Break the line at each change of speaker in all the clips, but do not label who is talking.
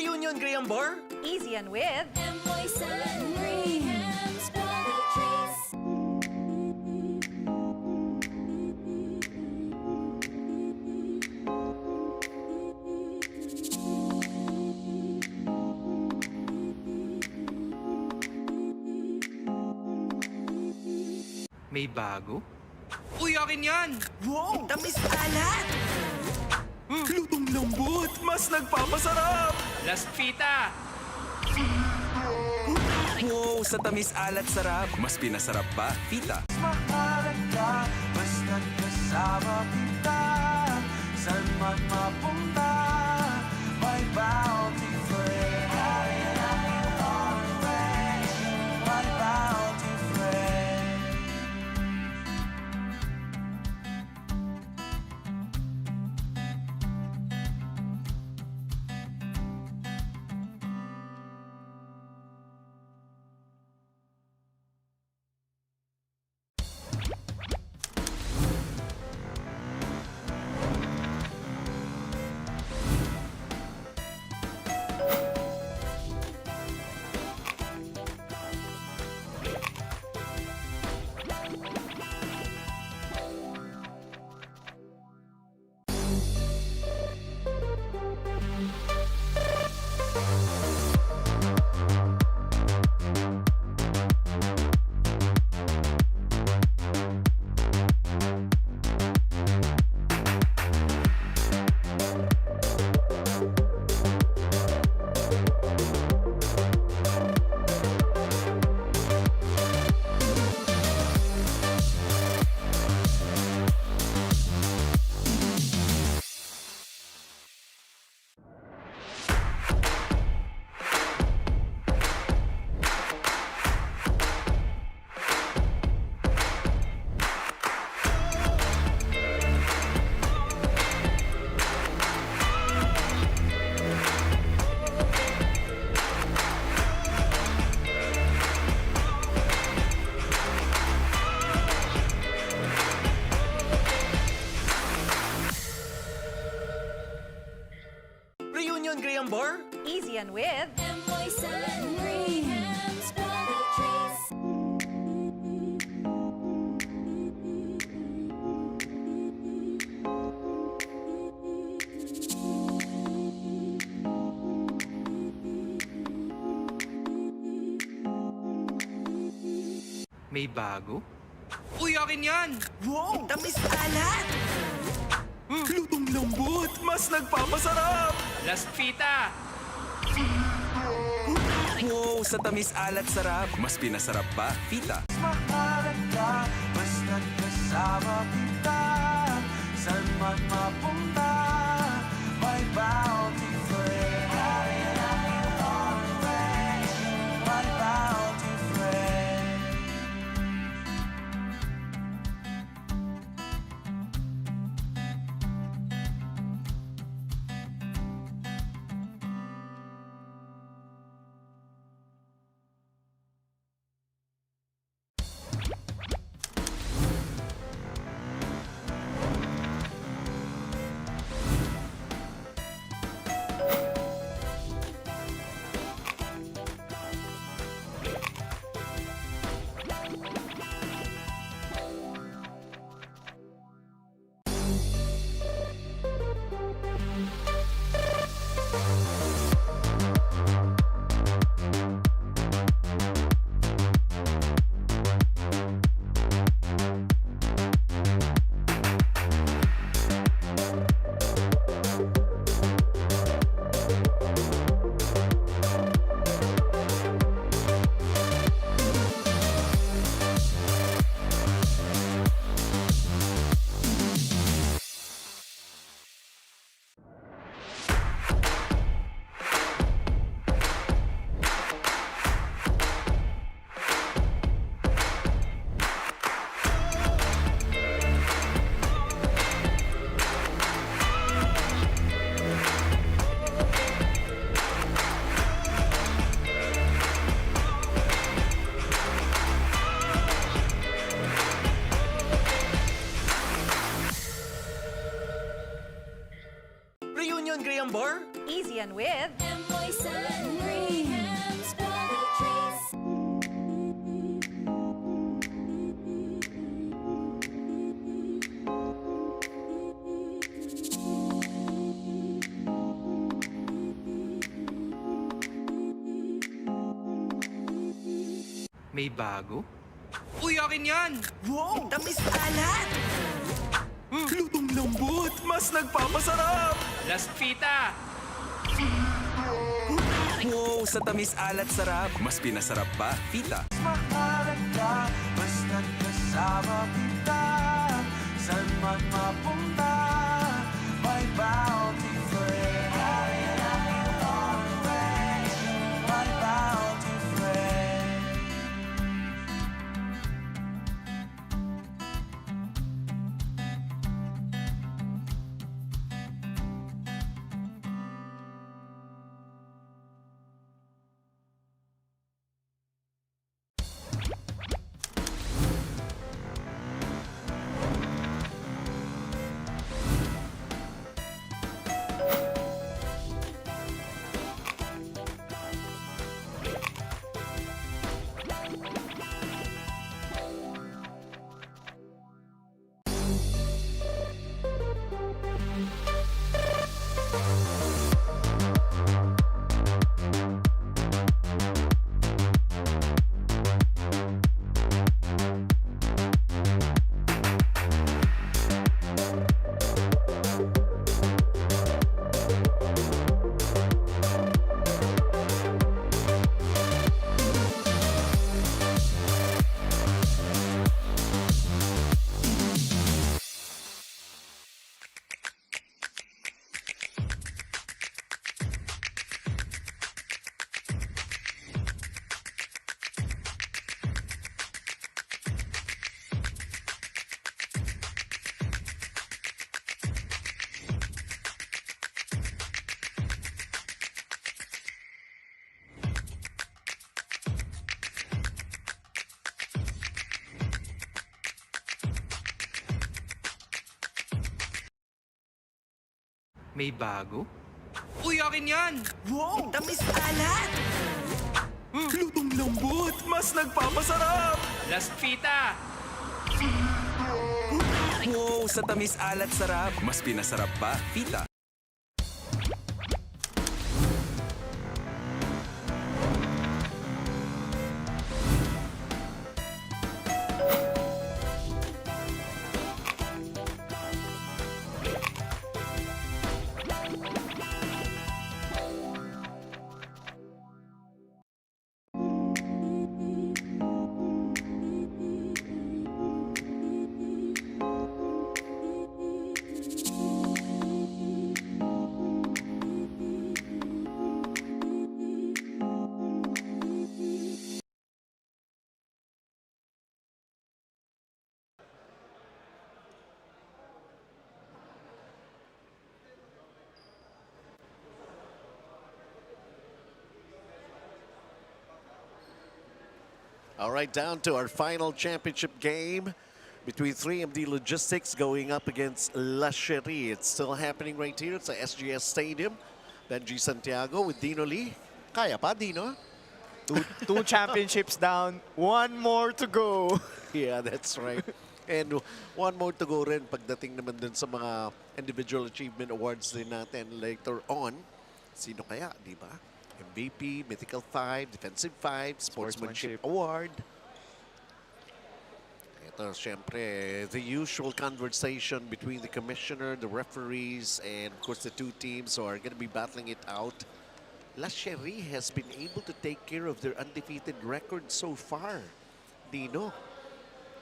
Reunion Graham Bar?
Easy and with
Boys and Graham's Poetries.
May bago? Uy, akin yan!
Wow!
Tamis alat!
Lutong lambot! Mas nagpapasarap!
Last pita!
Wow! Sa tamis alat sarap! Mas pinasarap pa, pita! Mahalaga, basta't kasama kita. San man mapunta, may bounty friend. My bounty friend. Reunion Graham Bar?
Easy and with
Boys and Graham's Poetries.
May bago? Uy, akin yan!
Wow!
Tamis alat!
Lutong lambot! Mas nagpapasarap!
Last pita!
Wow! Sa tamis alat sarap! Mas pinasarap pa, pita! Mahalaga, basta't kasama kita. San man mapunta, may bounty friend. My bounty friend.
Easy and with
Boys and Grahams, quality treats.
May bago? Uy, akin yan!
Wow! Tamis alat! Lutong lambot! Mas nagpapasarap!
Last Fita!
Wow! Sa tamis alat sarap! Mas pinasarap pa, Fita! Mahalaga, basta't kasama kita. Saan man mapunta, may bounty friend. My bounty friend.
May bago? Uy, akin yan!
Wow! Tamis alat! Lutong lambot! Mas nagpapasarap!
Last Fita!
Wow! Sa tamis alat sarap! Mas pinasarap pa, Fita!
All right, down to our final championship game between 3MD Logistics going up against La Sheri. It's still happening right here. It's a SGS Stadium. Benji Santiago with Dino Lee. Kaya pa, Dino?
Two championships down, one more to go.
Yeah, that's right. And one more to go rin pagdating naman dun sa mga individual achievement awards din natin later on. Sino kaya, di ba? MVP, Mythical 5, Defensive 5, Sportsmanship Award. Ito, syempre, the usual conversation between the commissioner, the referees, and of course the two teams who are going to be battling it out. La Sheri has been able to take care of their undefeated record so far. Dino,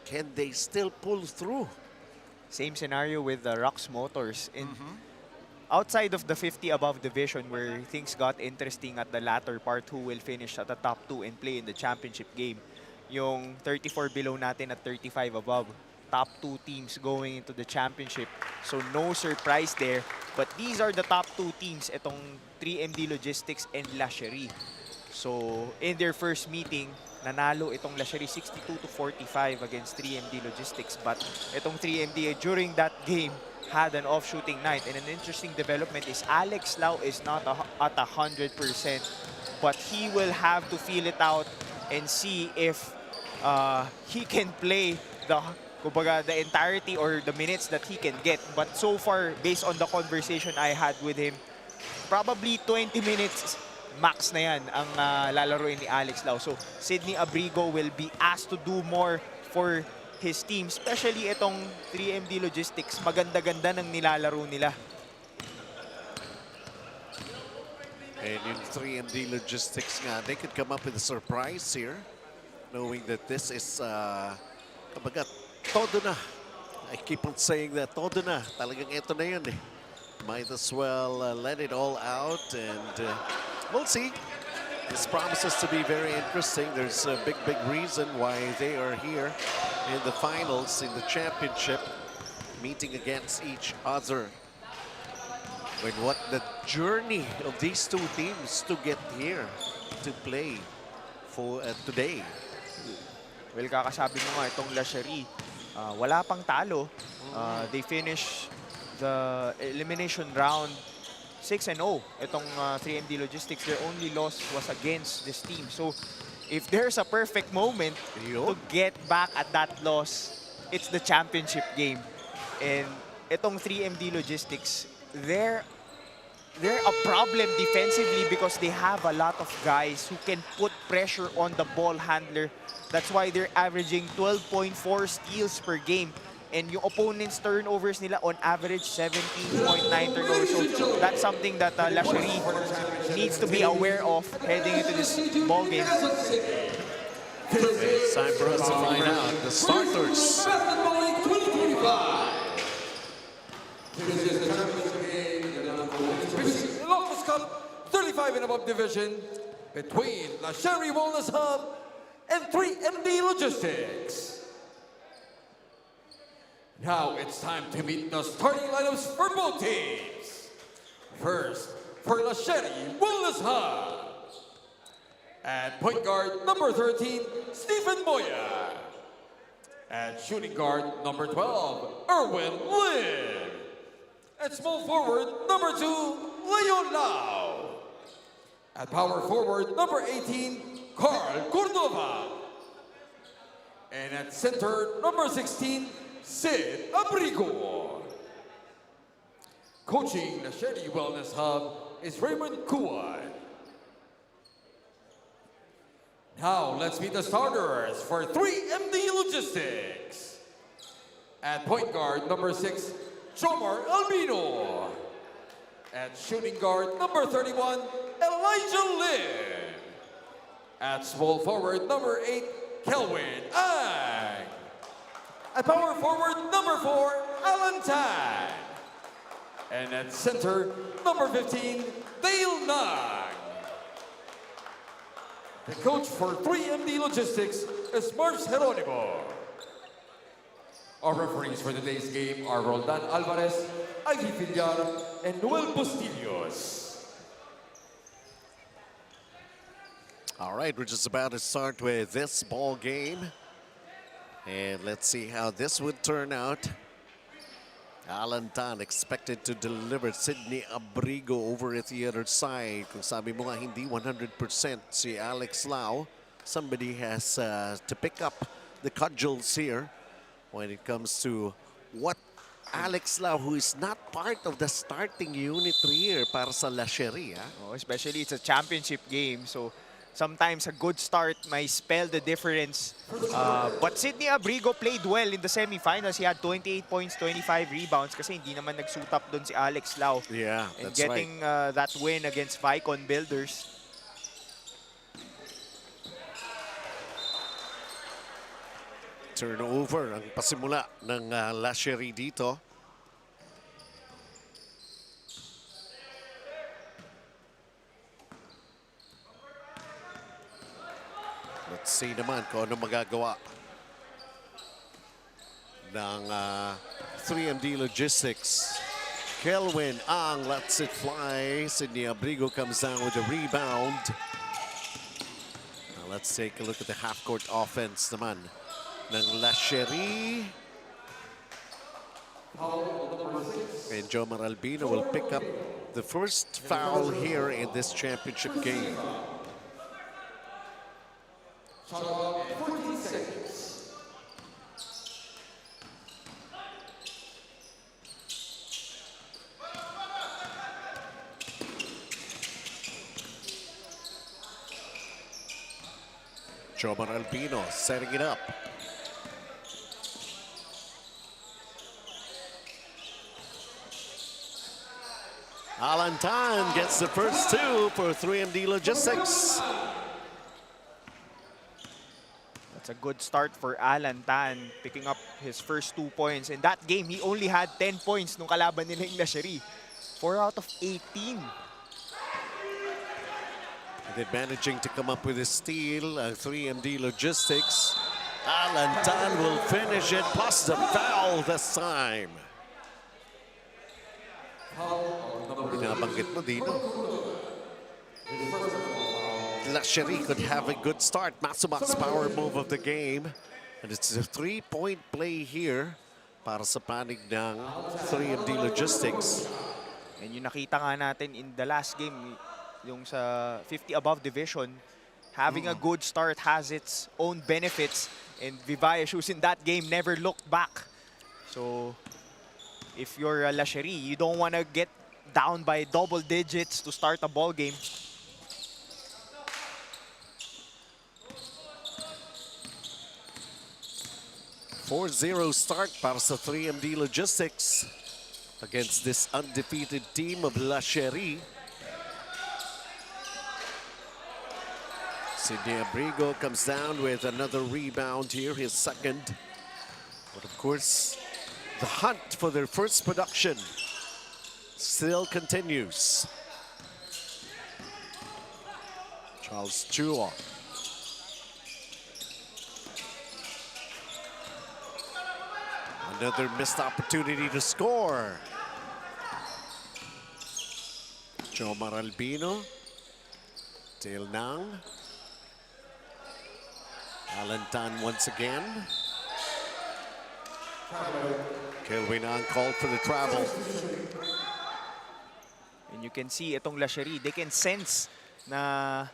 can they still pull through?
Same scenario with the Rox Motors. Outside of the 50 above division where things got interesting at the latter part, who will finish at the top 2 and play in the championship game. Yung 34 below natin at 35 above. Top 2 teams going into the championship. So no surprise there. But these are the top 2 teams, itong 3MD Logistics and La Sheri. So in their first meeting, nanalo itong La Sheri 62-45 against 3MD Logistics. But itong 3MD during that game, had an off-shooting night. And an interesting development is Alex Lau is not at 100%, but he will have to feel it out and see if he can play the entirety or the minutes that he can get. But so far, based on the conversation I had with him, probably 20 minutes max na yan ang lalaroin ni Alex Lau. So, Sydney Abrigo will be asked to do more for his team, especially itong 3MD Logistics. Maganda-ganda ng nilalaro nila.
And in 3MD Logistics nga, they could come up with a surprise here, knowing that this is, kabagat, todo na. I keep on saying that, todo na. Talagang ito na yan eh. Might as well let it all out, and we'll see. This promises to be very interesting. There's a big reason why they are here in the finals, in the championship, meeting against each other. When what the journey of these two teams to get here to play for today.
Well, kakasabi mo nga itong La Sheri, wala pang talo. They finish the elimination round 6-0. Itong 3MD Logistics, their only loss was against this team. So, if there's a perfect moment to get back at that loss, it's the championship game. And itong 3MD Logistics, they're a problem defensively because they have a lot of guys who can put pressure on the ball handler. That's why they're averaging 12.4 steals per game. And yung opponent's turnovers nila on average 17.9 turnovers. So that's something that La Sheri needs to be aware of heading into this ball game.
It's time for us to find out the starters.
Ilocos Cup 35 and above division between La Sheri Wellness Hub and 3MD Logistics. Now it's time to meet the starting lineups for both teams. First, for La Sheri Wellness Hub. At point guard, number 13, Stephen Moya. At shooting guard, number 12, Erwin Lin. At small forward, number 2, Leon Lau. At power forward, number 18, Carl Cordova. And at center, number 16, Sid Abrigo. Coaching the Sheri Wellness Hub is Raymond Kuwan. Now let's meet the starters for 3MD Logistics. At point guard, number 6, Jomar Albino. At shooting guard, number 31, Elijah Lin. At small forward, number 8, Kelvin Ang. At power forward, number 4, Alan Tan. And at center, number 15, Dale Nang. The coach for 3MD Logistics is Mars Geronimo. Our referees for today's game are Roldan Alvarez, Ivy Villar, and Noel Bustillos.
All right, we're just about to start with this ball game. And let's see how this would turn out. Alan Tan expected to deliver. Sydney Abrigo over at the other side. Kung sabi mo nga hindi 100% si Alex Lau, somebody has to pick up the cudgels here when it comes to what Alex Lau, who is not part of the starting unit here para sa La Sheri.
Oh, especially it's a championship game, so sometimes a good start may spell the difference. But Sydney Abrigo played well in the semifinals. He had 28 points, 25 rebounds kasi hindi naman nagsuit up doon si Alex Lau.
Yeah,
and
that's
getting that win against Vicon Builders.
Turnover ang pasimula ng La Sheri dito. Let's see naman kung ano magagawa ng 3MD Logistics. Kelvin Ang lets it fly. Sydney Abrigo comes down with a rebound. Now let's take a look at the half-court offense naman ng La Sheri. And Jomar Albino will pick up the first foul here in this championship game.
Shot clock 14 seconds.
Jomar Albino setting it up. Alan Tan gets the first two for 3MD Logistics.
That's a good start for Alan Tan, picking up his first 2 points. In that game, he only had 10 points nung kalaban nila yung Sheri. 4 out of 18.
And then managing to come up with a steal, 3MD Logistics. Alan Tan will finish it, plus the foul this time. Binabanggit mo, Dino. Sheri could have a good start. Matsumak's power move of the game. And it's a 3-point play here para sa panig ng 3MD Logistics.
And yung nakita nga natin in the last game, yung sa 50 above division, having a good start has its own benefits. And Vivaez, who's in that game, never looked back. So if you're a Sheri, you don't want to get down by double digits to start a ball game.
.4-0 start para sa 3MD Logistics against this undefeated team of Sheri. Sidney Abrigo comes down with another rebound here, his second. But of course, the hunt for their first production still continues. Charles Chua. Another missed opportunity to score. Jomar Albino. Tail Nang. Alan Tan once again. Kelvin Ang called for the travel.
And you can see itong Sheri, they can sense na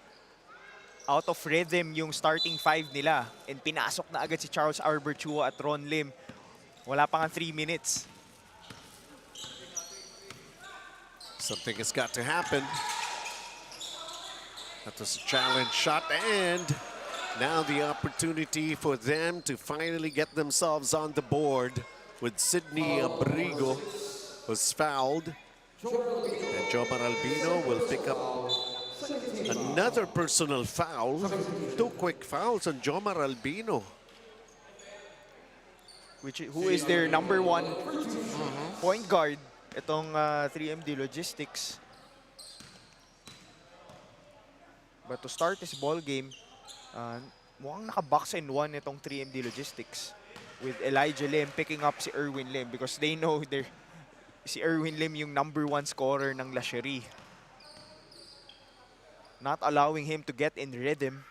out of rhythm yung starting five nila. And pinasok na agad si Charles Arberchua at Ron Lim. Wala pa nga 3 minutes.
Something has got to happen. That was a challenge shot, and now the opportunity for them to finally get themselves on the board with Sidney Abrigo was fouled. And Jomar Albino will pick up another personal foul. 2 quick fouls on Jomar Albino.
Who is their number 1 point guard, itong 3MD Logistics. But to start this ball game, mukhang naka-box and 1 itong 3MD Logistics with Elijah Lim picking up si Erwin Lim because they know si Erwin Lim yung number 1 scorer ng Sheri. Not allowing him to get in rhythm.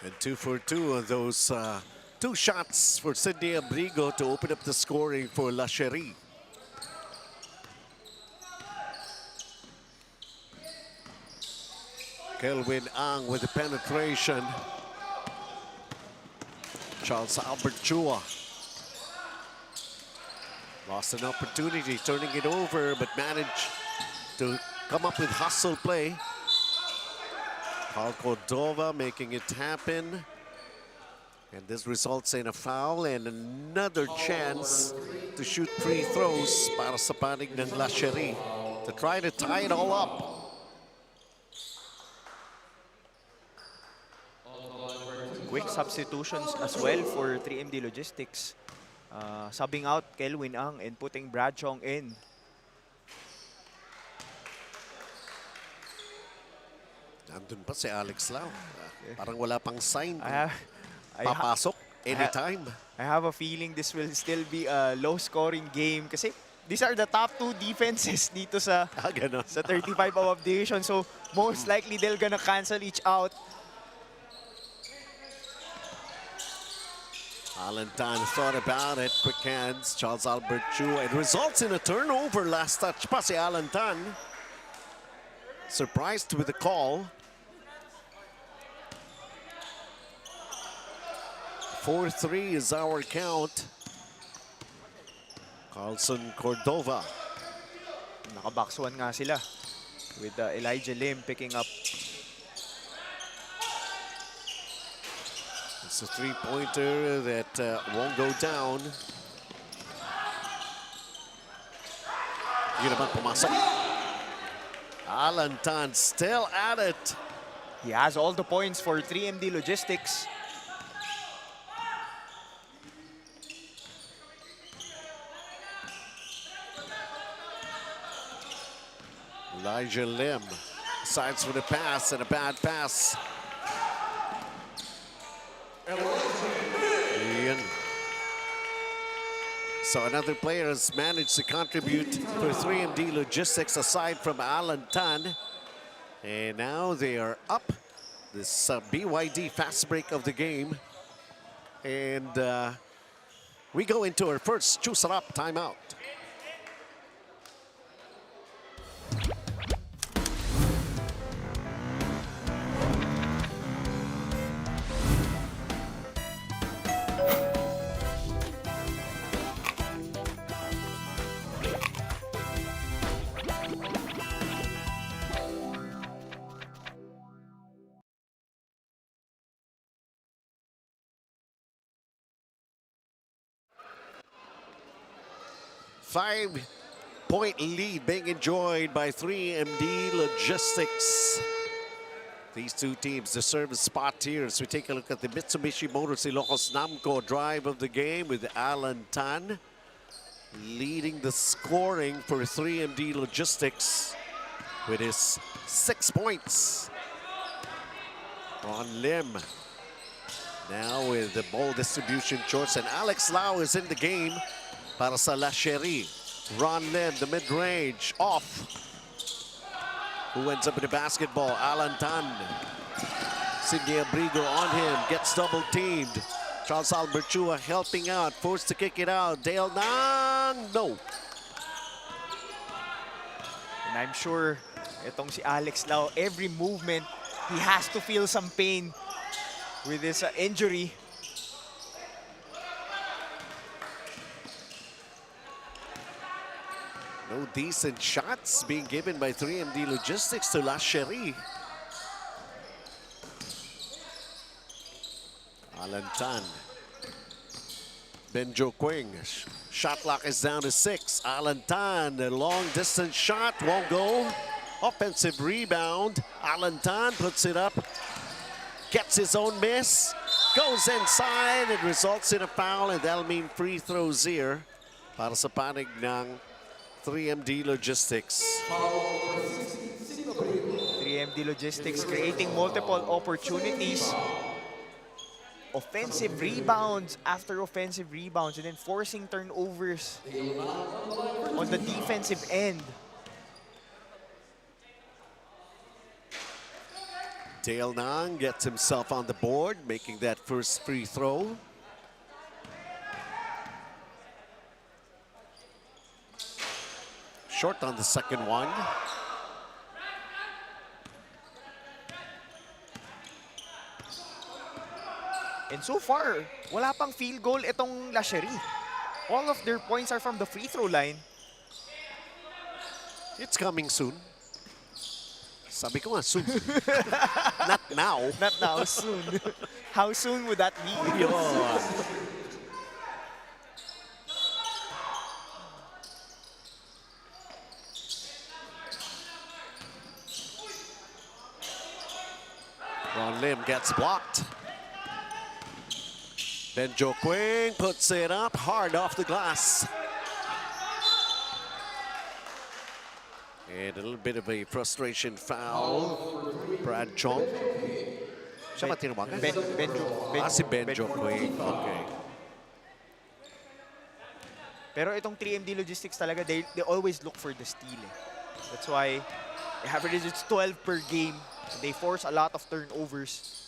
And 2 for 2 on those 2 shots for Sidney Abrigo to open up the scoring for Sheri. Kelvin Ang with the penetration. Charles Alberchua lost an opportunity, turning it over, but managed to come up with hustle play. Paul Cordova making it happen. And this results in a foul and another chance to shoot free throws para sa panig ng Sheri to try to tie it all up.
Quick substitutions as well for 3MD Logistics. Subbing out Kelvin Ang and putting Brad Chong in.
Nandun pa si Alex Lau. Parang wala pang sign.
I
Papasok anytime.
have a feeling this will still be a low-scoring game kasi these are the top 2 defenses dito sa
Ganon.
sa 35 above division. So most likely they're gonna cancel each out.
Alan Tan thought about it. Quick hands. Charles Albert Chu. It results in a turnover. Last touch pa si Alan Tan. Surprised with the call. 4-3 is our count. Carlson Cordova.
Naka-box 1 nga sila. With Elijah Lim picking up.
It's a three-pointer that won't go down. Yun naman pumasok. Alan Tan still at it.
He has all the points for 3MD Logistics.
Elijah Lim sides for the pass and a bad pass. Ian. So another player has managed to contribute for 3MD Logistics aside from Alan Tan. And now they are up. This BYD fast break of the game. And we go into our first Choose It Up timeout. Five-point lead being enjoyed by 3MD Logistics. These two teams deserve a spot here as we take a look at the Mitsubishi Motors Ilocos Namco drive of the game with Alan Tan leading the scoring for 3MD Logistics with his 6 points. Ron Lim now with the ball distribution choice, and Alex Lau is in the game para sa La Sheri. Ron Lim, the mid-range, off. Who ends up with the basketball? Alan Tan. Cindy Abrigo on him, gets double-teamed. Charles Albert Chua helping out, forced to kick it out. Dale Nang, no.
And I'm sure itong si Alex Lau, every movement, he has to feel some pain with his injury.
No decent shots being given by 3MD Logistics to La Sheri. Alan Tan. Benjo Quing. Shot clock is down to 6. Alan Tan, a long distance shot, won't go. Offensive rebound. Alan Tan puts it up. Gets his own miss. Goes inside. It results in a foul, and that'll mean free throws here para sa panig ng 3MD Logistics.
3MD Logistics creating multiple opportunities. Offensive rebounds after offensive rebounds, and then forcing turnovers on the defensive end.
Dale Nang gets himself on the board, making that first free throw. Short on the second one.
And so far, wala pang field goal itong La Sheri. All of their points are from the free throw line.
It's coming soon. Sabi ko nga, soon. Not now.
Not now, soon. How soon would that be?
Ron Lim gets blocked. Benjo Quing puts it up hard off the glass. And a little bit of a frustration foul. Brad Chong. Siya ba tinawagan? Si Benjo Quing. Okay.
Pero itong 3MD Logistics talaga, they always look for the steal. That's why the average is 12 per game. They force a lot of turnovers.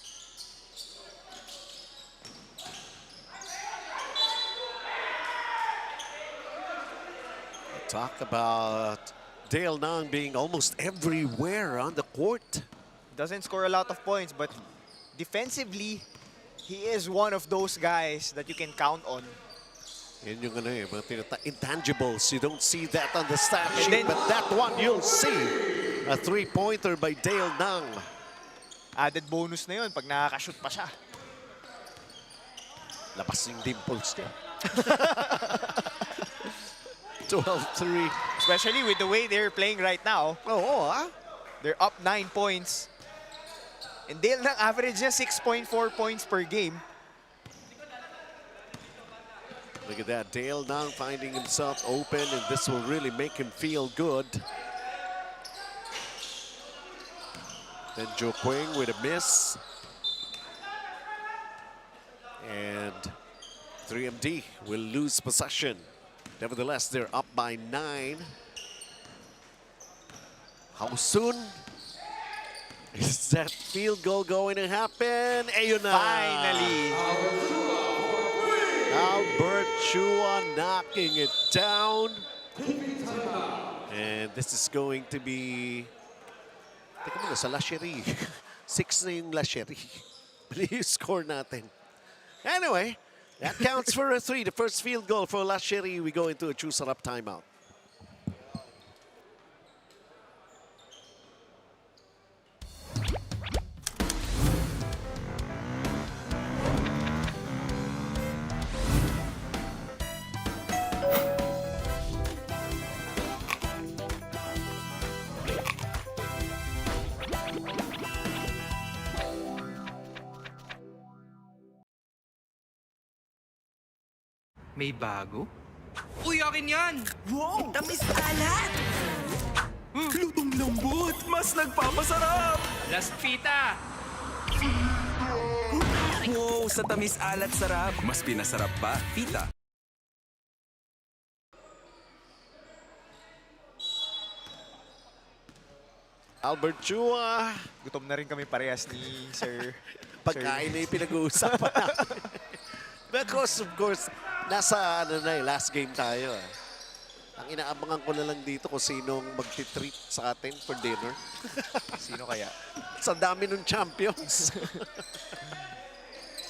Talk about Dale Nang being almost everywhere on the court.
Doesn't score a lot of points, but defensively, he is one of those guys that you can count on.
Yan yung ano eh, mga intangibles. You don't see that on the stat
And
sheet,
then-
but that one you'll see. A three-pointer by Dale Nang.
Added bonus na yun pag nakakashoot pa siya.
Labas yung dimples niya. 12-3.
Especially with the way they're playing right now.
Oo, ah.
They're up 9 points. And Dale Nang average niya 6.4 points per game.
Look at that. Dale Nang finding himself open, and this will really make him feel good. Then Jo Quing with a miss. And 3MD will lose possession. Nevertheless, they're up by 9. How soon is that field goal going to happen? Ayun na.
Finally.
Albert Chua knocking it down. And this is going to be... Teka muna, sa La Sheri. 6 na yung La Sheri. Mali yung score natin. Anyway, that counts for a 3. The first field goal for La Sheri. We go into a true sarap timeout.
May bago? Uy, akin yan!
Wow! Tamis alat! Lutong lambot! Mas nagpapasarap!
Last Fita!
Wow! Sa tamis alat sarap, mas pinasarap pa, Fita.
Albert Chua.
Gutom na rin kami parehas ni Sir.
Pagkain na yung pinag-uusapan namin. Because of course, nasa ano na, last game tayo. Ang inaabangan ko na lang dito kung sinong magti-treat sa atin for dinner.
Sino kaya?
Sa dami ng champions.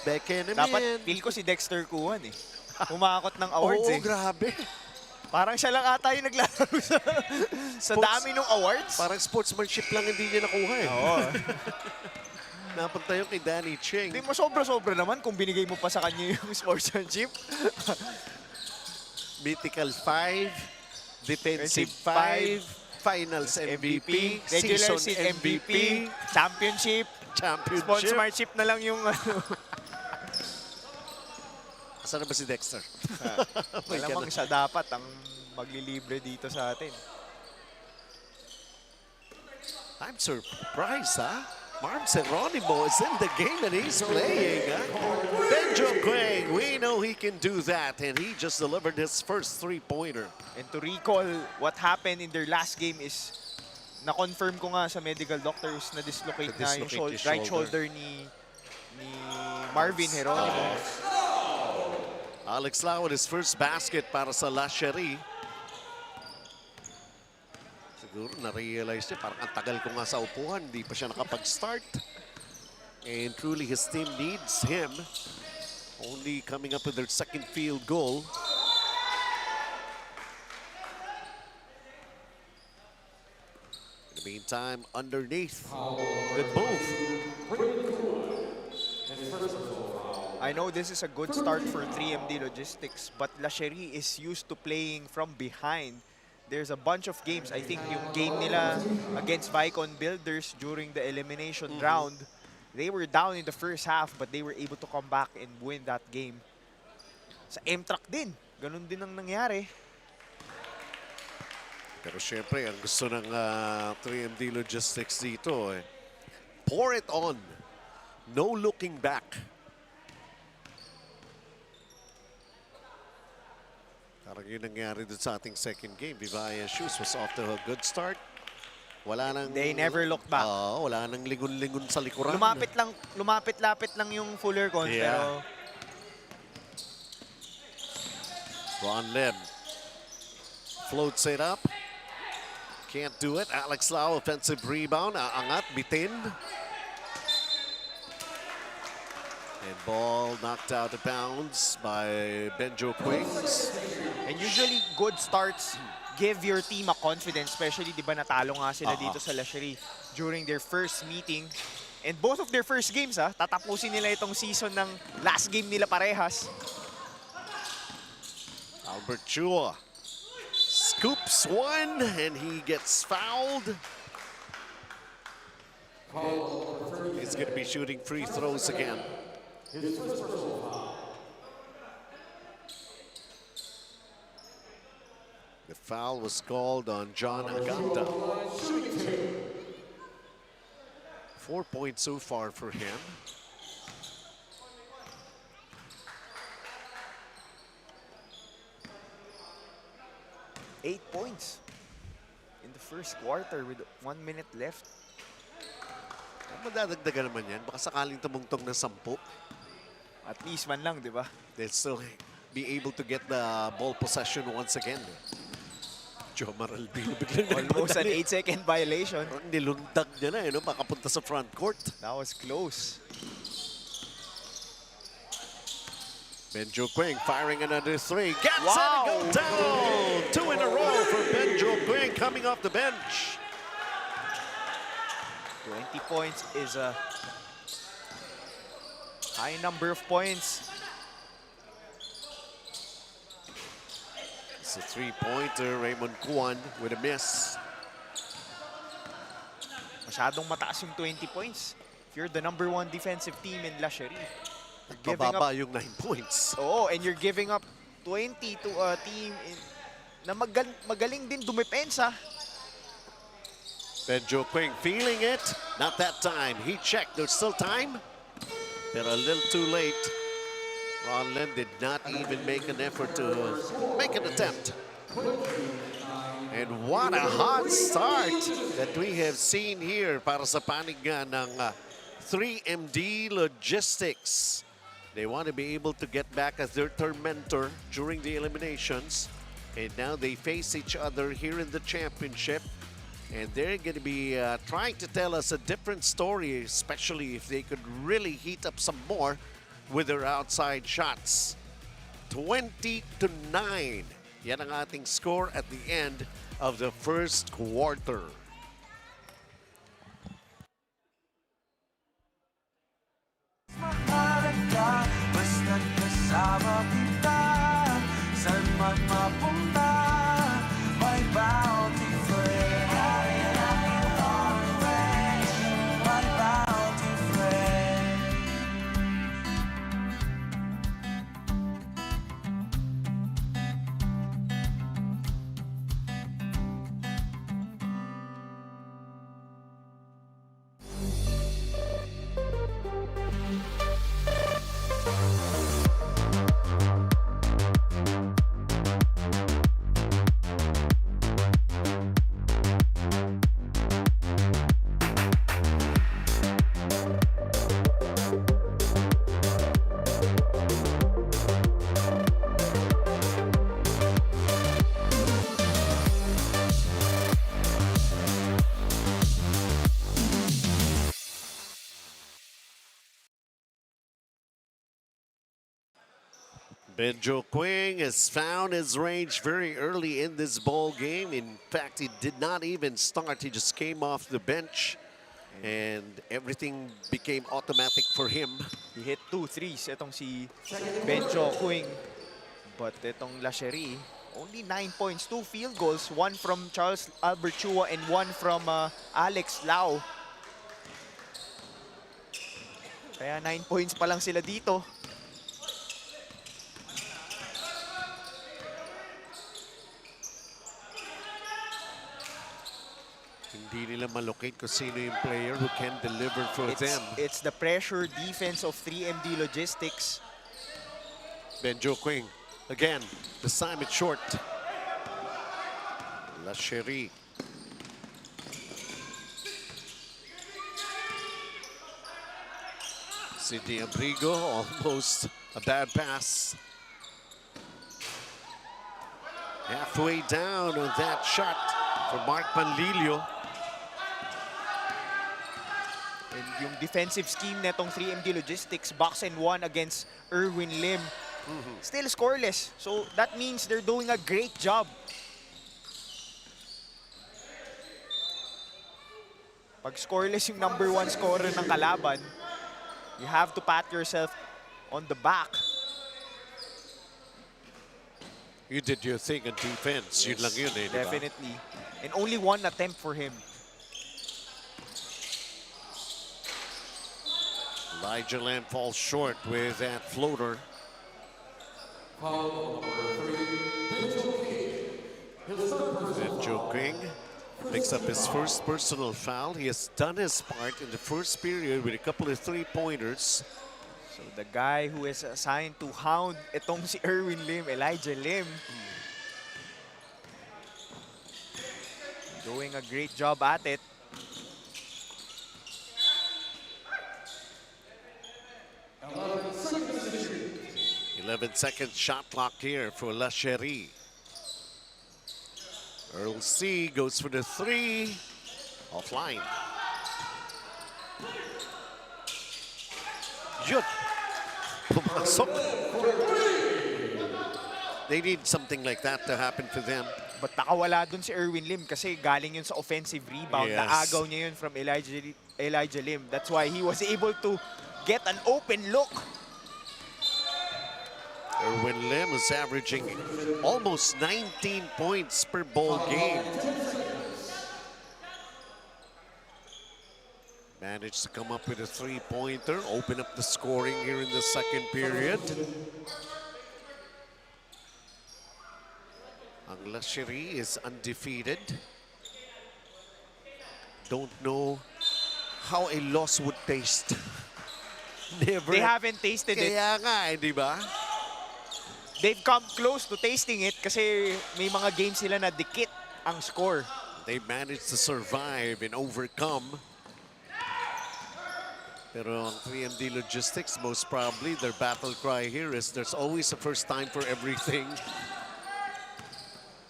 Beke naman.
Dapat, feel ko si Dexter Kuhan eh. Umakot ng awards
Oo,
eh.
grabe.
Parang siya lang ata yung naglalaro sa dami ng awards.
Parang sportsmanship lang hindi niya nakuha eh.
Oo.
Napunta yun kay Danny Ching.
Hindi mo sobra-sobra naman kung binigay mo pa sa kanya yung sportsmanship.
Mythical 5, Defensive 5, Finals MVP,
Regular
Season
season
MVP,
Championship,
Championship.
Sportsmanship na lang yung
Saan na ba si Dexter? May
malamang
ganun.
siya dapat ang maglilibre dito sa atin.
I'm surprised, ha? Marm Geronimo is in the game and he's playing. Benjo Quang, we know he can do that, and he just delivered his first three-pointer.
And to recall what happened in their last game is na-confirm ko nga sa medical doctors na dislocate na yung
Na-dislocate yung
right shoulder ni Marvin Geronimo.
Alex Lau with his first basket para sa La Sheri. Siguro na-realize niya, parang ang tagal ko nga sa upuan, hindi pa siya nakapag-start. And truly his team needs him. Only coming up with their second field goal. In the meantime, underneath, good move.
I know this is a good start for 3MD Logistics, but La Sheri is used to playing from behind. There's a bunch of games. I think yung game nila against Vicon Builders during the elimination round, they were down in the first half, but they were able to come back and win that game. Sa M-Track din, ganun din ang nangyari.
Pero syempre, ang gusto ng 3MD Logistics dito, pour it on. No looking back. Parang yun nangyari dun sa ating second game. Vivaya Shoes was off to a good start. Wala nang...
They never looked back.
Wala nang lingon-lingon sa likuran.
Lumapit-lapit lang yung Fuller Cons,
Yeah.
pero
Ron Lim. floats it up. Can't do it. Alex Lau, offensive rebound. Aangat, bitin. And ball knocked out of bounds by Benjo Quings.
And usually, good starts give your team a confidence, especially, di ba, natalo nga sila dito sa La Sheri during their first meeting. And both of their first games, tatapusin nila itong season ng last game nila parehas.
Albert Chua scoops one, and he gets fouled. He's going to be shooting free throws again. The foul was called on John Aganta. 4 points so far for him.
Eight points in the first quarter with 1 minute left.
Madadagdagan naman yan. Baka sakaling tumungtong ng 10.
At least man lang, di ba?
They'll still be able to get the ball possession once again. Joe Maralbino biglang
Almost an
nagmadali.
8-second violation.
Parang nilundag niya na, no? Makapunta sa front court.
That was close.
Benjo Quing firing another three. Gets it
Wow.
and go down. 2 in a row for Benjo Quing coming off the bench.
20 points is a high number of points.
It's a three-pointer. Raymond Kuan with a miss.
Masyadong mataas yung 20 points. If you're the #1 defensive team in La Sheri, giving
Pababa
up,
yung 9 points.
and you're giving up 20 to a team na magaling din dumepensa.
Benjo Quing feeling it. Not that time. He checked. There's still time. But a little too late. Ron Lin did not even make an effort to make an attempt. And what a hot start that we have seen here para sa panig nga ng 3MD Logistics. They want to be able to get back as their mentor during the eliminations. And now they face each other here in the championship. And they're going to be trying to tell us a different story, especially if they could really heat up some more with their outside shots. 20-9. Yan ang ating score at the end of the first quarter.
Basta't kasama kita, saan man mapunta, may bounty friend. My bounty friend.
Benjo Quing has found his range very early in this ball game. In fact, he did not even start. He just came off the bench and everything became automatic for him.
He hit 2 threes. Itong si Benjo Quing. But itong La Sheri, only 9 points, 2 field goals, 1 from Charles Albert Chua and 1 from Alex Lau. Kaya 9 points pa lang sila dito.
Hindi nila malocate kung sino yung player who can deliver for them.
It's the pressure defense of 3MD Logistics.
Benjo Quing, again, this time it's short. La Sheri. Sidney Abrigo, almost a bad pass. Halfway down on that shot for Mark Panlilio.
And yung defensive scheme netong 3MD Logistics, box and one against Erwin Lim, still scoreless. So that means they're doing a great job. Pag scoreless yung number one scorer ng kalaban, you have to pat yourself on the back.
You did your thing on defense. Yun lang yun eh, di ba?
Definitely. And only one attempt for him.
Elijah Lam falls short with that floater.
Foul number 3,
And Joe King picks up his first personal foul. He has done his part in the first period with a couple of three-pointers.
So the guy who is assigned to hound itong si Erwin Lim, Elijah Lim, doing a great job at it.
-11
11-second shot clock here for La Sheri. Earl C goes for the three. Offline. Yun. Pumasok. They need something like that to happen for them.
But nakawala dun si Erwin Lim kasi galing yun sa offensive rebound.
Yes.
Naagaw niya yun from Elijah Lim. That's why he was able to get an open look.
Erwin Lim is averaging almost 19 points per ball game. Managed to come up with a three-pointer, open up the scoring here in the second period. Ang La Sheri is undefeated. Don't know how a loss would taste. Never.
They haven't tasted it.
Kaya nga, di ba?
They've come close to tasting it kasi may mga games sila na dikit ang score.
They managed to survive and overcome. Pero ang 3MD Logistics, most probably, their battle cry here is there's always a first time for everything.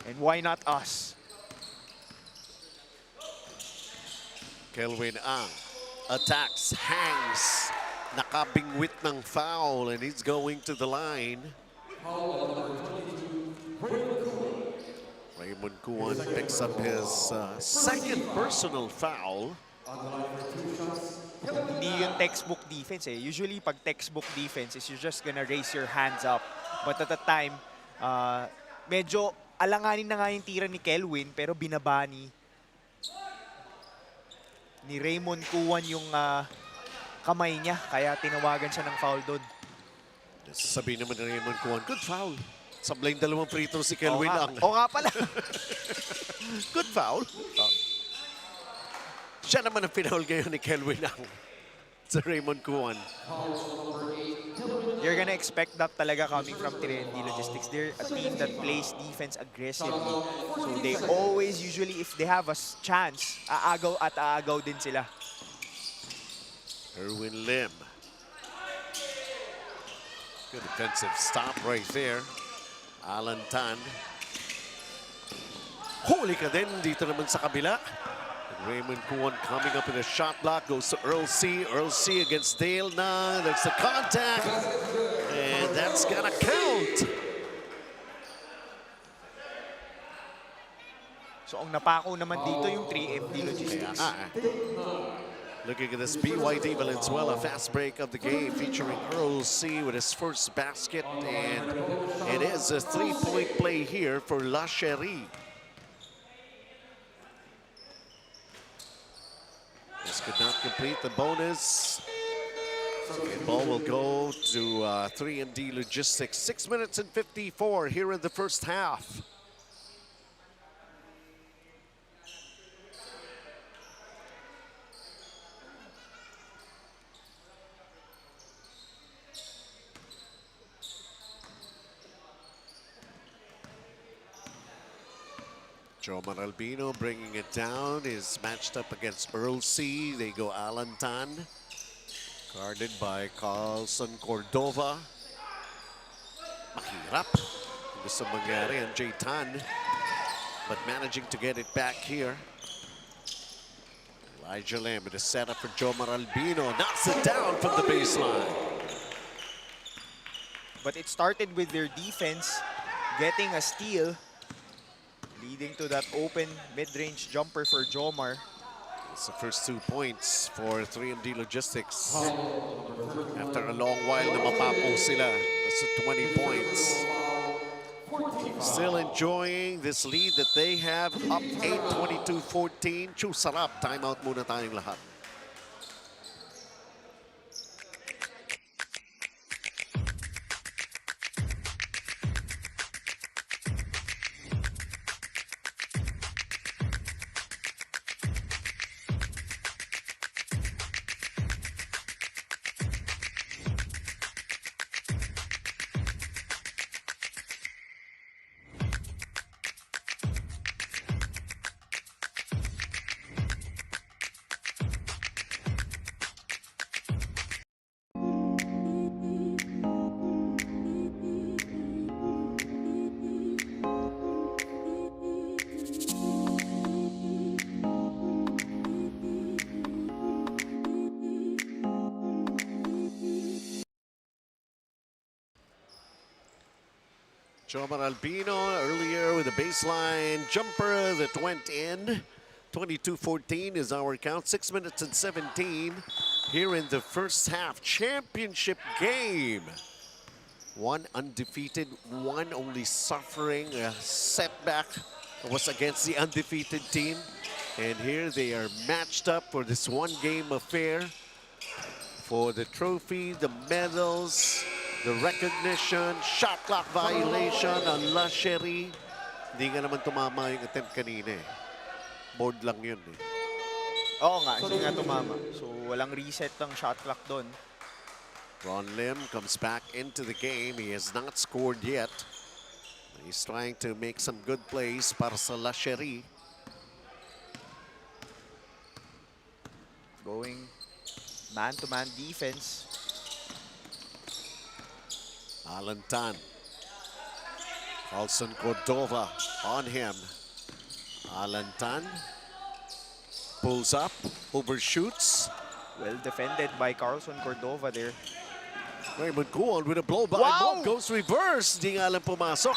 And why not us?
Kelvin Ang attacks, hangs, nakabingwit ng foul, and he's going to the line. Raymond Kuan picks up his second personal foul.
Hindi yung textbook defense eh. Usually pag textbook defense is you're just gonna raise your hands up. But at the time, medyo alanganin na nga yung tira ni Kelvin pero binaba ni Raymond Kuan yung kamay niya. Kaya tinawagan siya ng foul doon.
Sabihin naman ni Raymond Kuan, good foul. Sablay yung dalawang free throw si Kelvin Ang.
Oo nga pala.
Good foul. Siya naman ang pinaul ngayon ni Kelvin Ang sa Raymond Kuan.
You're gonna expect that talaga coming from 3MD Logistics. They're a team that plays defense aggressively. So they always, usually, if they have a chance, aagaw at aagaw din sila.
Erwin Lim. Good defensive stop right there. Alan Tan. Huli ka din dito naman sa kabila. Raymond Kuan coming up with a shot block. Goes to Earl C. Earl C against Dale na. There's the contact. And that's gonna count.
So ang napako naman dito yung 3MD Logistics.
Looking at this BYD Valenzuela fast break of the game featuring Earl C with his first basket, and it is a three-point play here for La Sheri. This could not complete the bonus. The ball will go to 3MD Logistics. 6 minutes and 54 here in the first half. Joe Maralbino bringing it down is matched up against Earl C. They go Alan Tan, guarded by Carlson Cordova. Mahirap. Gusto mangyari ang J-Tan, but managing to get it back here. Elijah Lim with a setup for Jomar Albino. Knocks it down from the baseline.
But it started with their defense getting a steal, leading to that open mid-range jumper for Jomar.
It's the first 2 points for 3MD Logistics. After a long while na mapapo sila. That's 20 points. Still enjoying this lead that they have, up 8, 22-14. Chu sarap, timeout muna tayong lahat. Jomar Albino earlier with a baseline jumper that went in. 22-14 is our count. 6 minutes and 17 here in the first half. Championship game. One undefeated, one only suffering a setback was against the undefeated team. And here they are matched up for this one-game affair for the trophy, the medals, the recognition, shot clock violation on Sheri. Hindi nga naman tumama yung attempt kanina eh. Board lang yun eh.
Oo nga, hindi nga tumama. So walang reset ng shot clock doon.
Ron Lim comes back into the game. He has not scored yet. He's trying to make some good plays para sa Sheri.
Going man-to-man defense.
Alan Tan. Carlson Cordova on him. Alan Tan pulls up, overshoots.
Well defended by Carlson Cordova there.
Raymond Kuon with a blow by.
Wow!
Ball goes reverse. Di nga lang pumasok.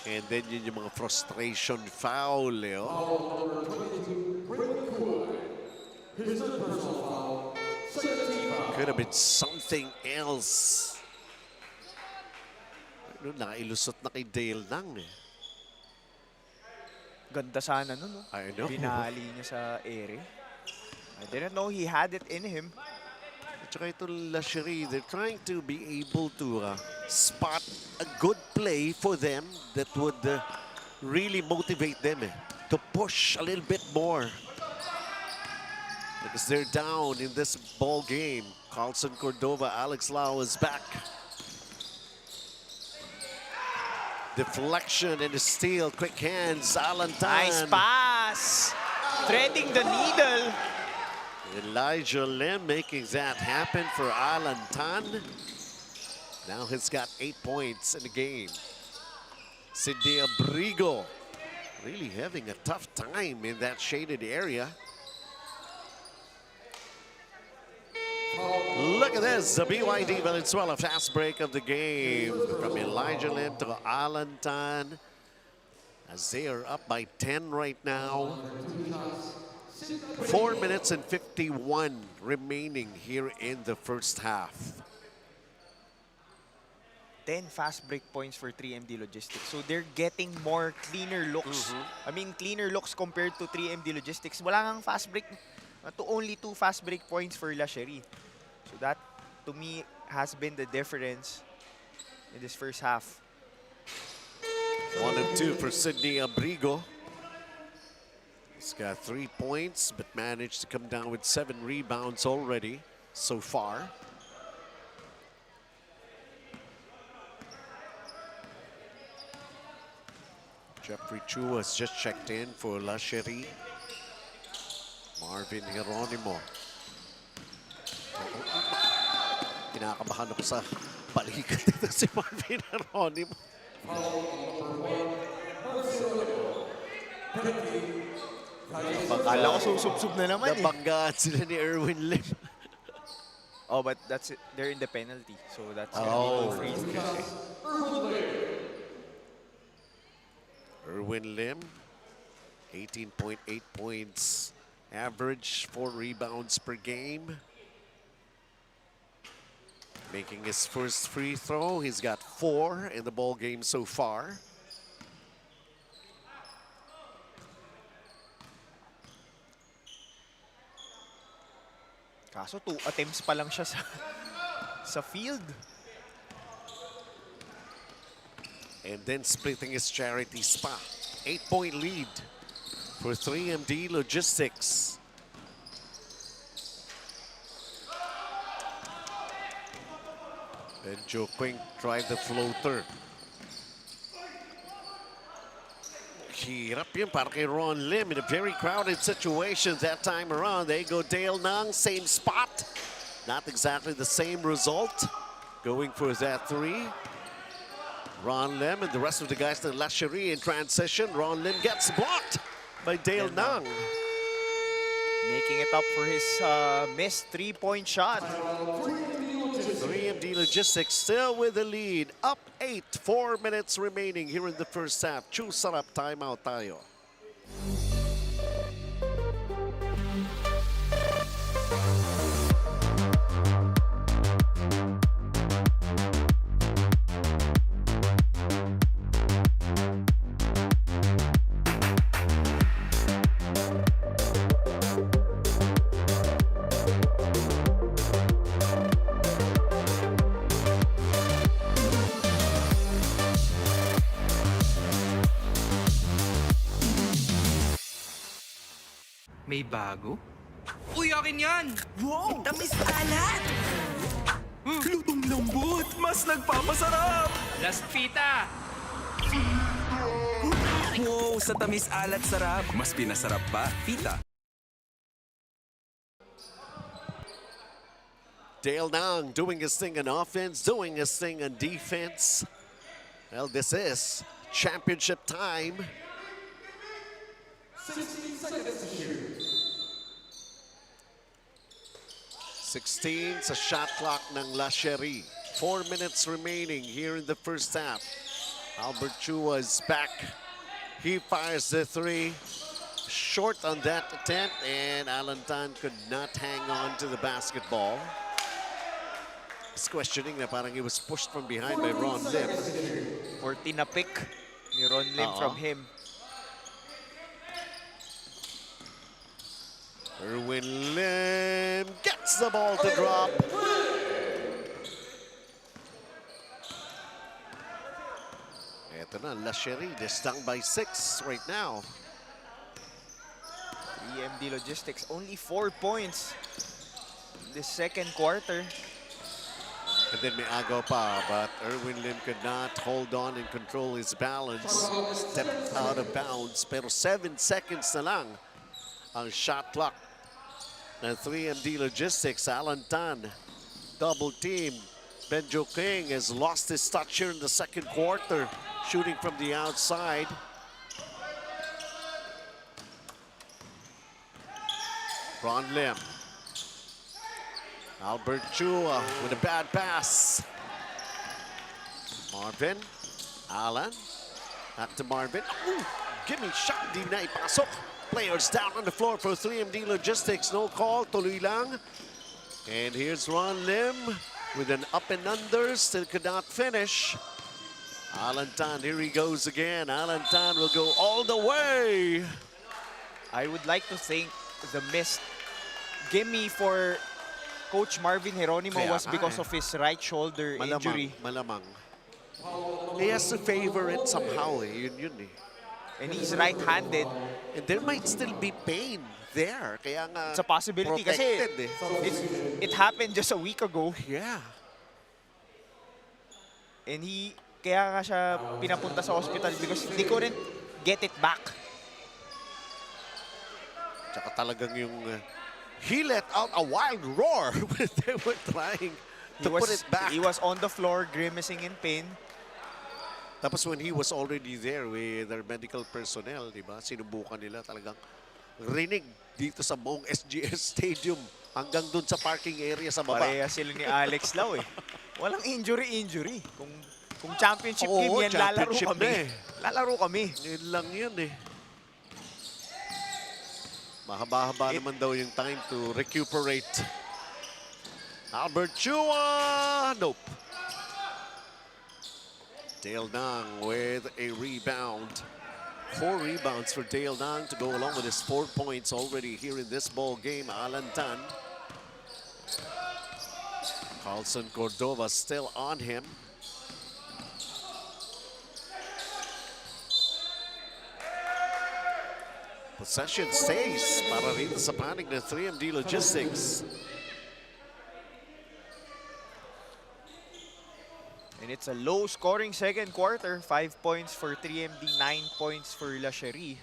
And then yun yung mga frustration foul, Leo. Could have been something else. Ano, nakailusot na kay Dale Nang eh.
Ganda sana nun, no?
I know.
Binali niya sa ere. I didn't know he had it in him.
At saka ito Sheri, they're trying to be able to spot a good play for them that would really motivate them to push a little bit more. Because they're down in this ball game. Carlson Cordova, Alex Lau is back. Deflection and a steal, quick hands, Alan Tan.
Nice pass! Threading the needle.
Elijah Lim making that happen for Alan Tan. Now he's got 8 points in the game. Sidney Abrigo really having a tough time in that shaded area. Look at this, the BYD Valenzuela fast break of the game from Elijah Lim to Alan Tan as they are up by 10 right now. 4 minutes and 51 remaining here in the first half.
10 fast break points for 3MD Logistics. So they're getting more cleaner looks. I mean, cleaner looks compared to 3MD Logistics. Wala ngang fast break. Only 2 fast break points for Sheri. So that, to me, has been the difference in this first half.
1 of 2 for Sidney Abrigo. He's got 3 points, but managed to come down with 7 rebounds already so far. Jeffrey Chu has just checked in for Sheri. Marvin Geronimo. Kinakabahan ako sa balikat dito si Marvin Geronimo.
Akala ko susubsub na naman eh.
Nabanggaan sila ni Erwin Lim.
Oh, but that's it. They're in the penalty. So that's
Oh,
free.
Erwin Lim, 18.8 points average, 4 rebounds per game. Making his first free throw. He's got 4 in the ball game so far.
Kaso 2 attempts pa lang siya sa field.
And then splitting his charity spot. 8-point lead for 3MD Logistics. Then Joe Quing tried the floater. Hirap yun para kay Ron Lim in a very crowded situation that time around. They go Dale Nang, same spot. Not exactly the same result. Going for that 3. Ron Lim and the rest of the guys in Sheri in transition. Ron Lim gets blocked by Dale Nang.
Making it up for his missed 3-point shot.
3MD Logistics still with the lead. Up 8, 4 minutes remaining here in the first half. Choose sarap, timeout tayo.
May bago? Uy, akin yan!
Wow! Tamis alat! Lutong lambot! Mas nagpapasarap!
Last Fita!
Wow! Sa tamis alat sarap, mas pinasarap pa, Fita.
Dale Nang doing his thing on offense, doing his thing on defense. Well, this is championship time. 16 sa shot clock ng Sheri. 4 minutes remaining here in the first half. Albert Chua is back. He fires the 3. Short on that attempt, and Alan Tan could not hang on to the basketball. He's questioning na parang he was pushed from behind by Ron Lim.
Or tinapik ni Ron Lim from him.
Erwin Lim gets the ball to drop. Ito na, Sheri, they're stung by 6 right now.
3MD Logistics, only 4 points in the second quarter.
And then may agaw pa, but Erwin Lim could not hold on and control his balance. Stepped out of bounds, pero 7 seconds na lang ang shot clock ng 3MD Logistics. Alan Tan, double team. Benjo King has lost his touch here in the second quarter, shooting from the outside. Ron Lim. Albert Chua with a bad pass. Marvin. Alan. Back to Marvin. Ooh, gimme shot. Di na ipasok. Players down on the floor for 3MD Logistics. No call. Tuloy lang. And here's Ron Lim with an up and under. Still could not finish. Alan Tan, here he goes again. Alan Tan will go all the way.
I would like to think the missed gimme for Coach Marvin Geronimo
Kaya
was
nga
because
eh.
of his right shoulder injury.
Malamang. He has to favor it somehow eh. Yun eh.
And he's right-handed.
And there might still be pain there. Kaya nga
It's a possibility kasi
protected eh.
it happened just a week ago.
Yeah.
And kaya nga siya pinapunta sa hospital because they couldn't get it back.
Tsaka talagang yung he let out a wild roar when they were trying to put it back.
He was on the floor grimacing in pain.
Tapos when he was already there with their medical personnel, di ba? Sinubukan nila talagang rinig dito sa buong SGS Stadium hanggang dun sa parking area sa baba.
Pareha sila ni Alex Lau eh. Walang injury. Kung championship
Oo,
game yan, lalaro
championship
kami.
na eh.
Lalaro kami.
Yun lang yun eh. Mahaba-haba naman daw yung time to recuperate. Albert Chua! Nope. Dale Nang with a rebound. 4 rebounds for Dale Nang to go along with his 4 points already here in this ball game. Alan Tan. Carlson Cordova still on him. Possession stays para rin sa panig ng 3MD Logistics.
And it's a low-scoring second quarter. 5 points for 3MD, 9 points for La Sheri.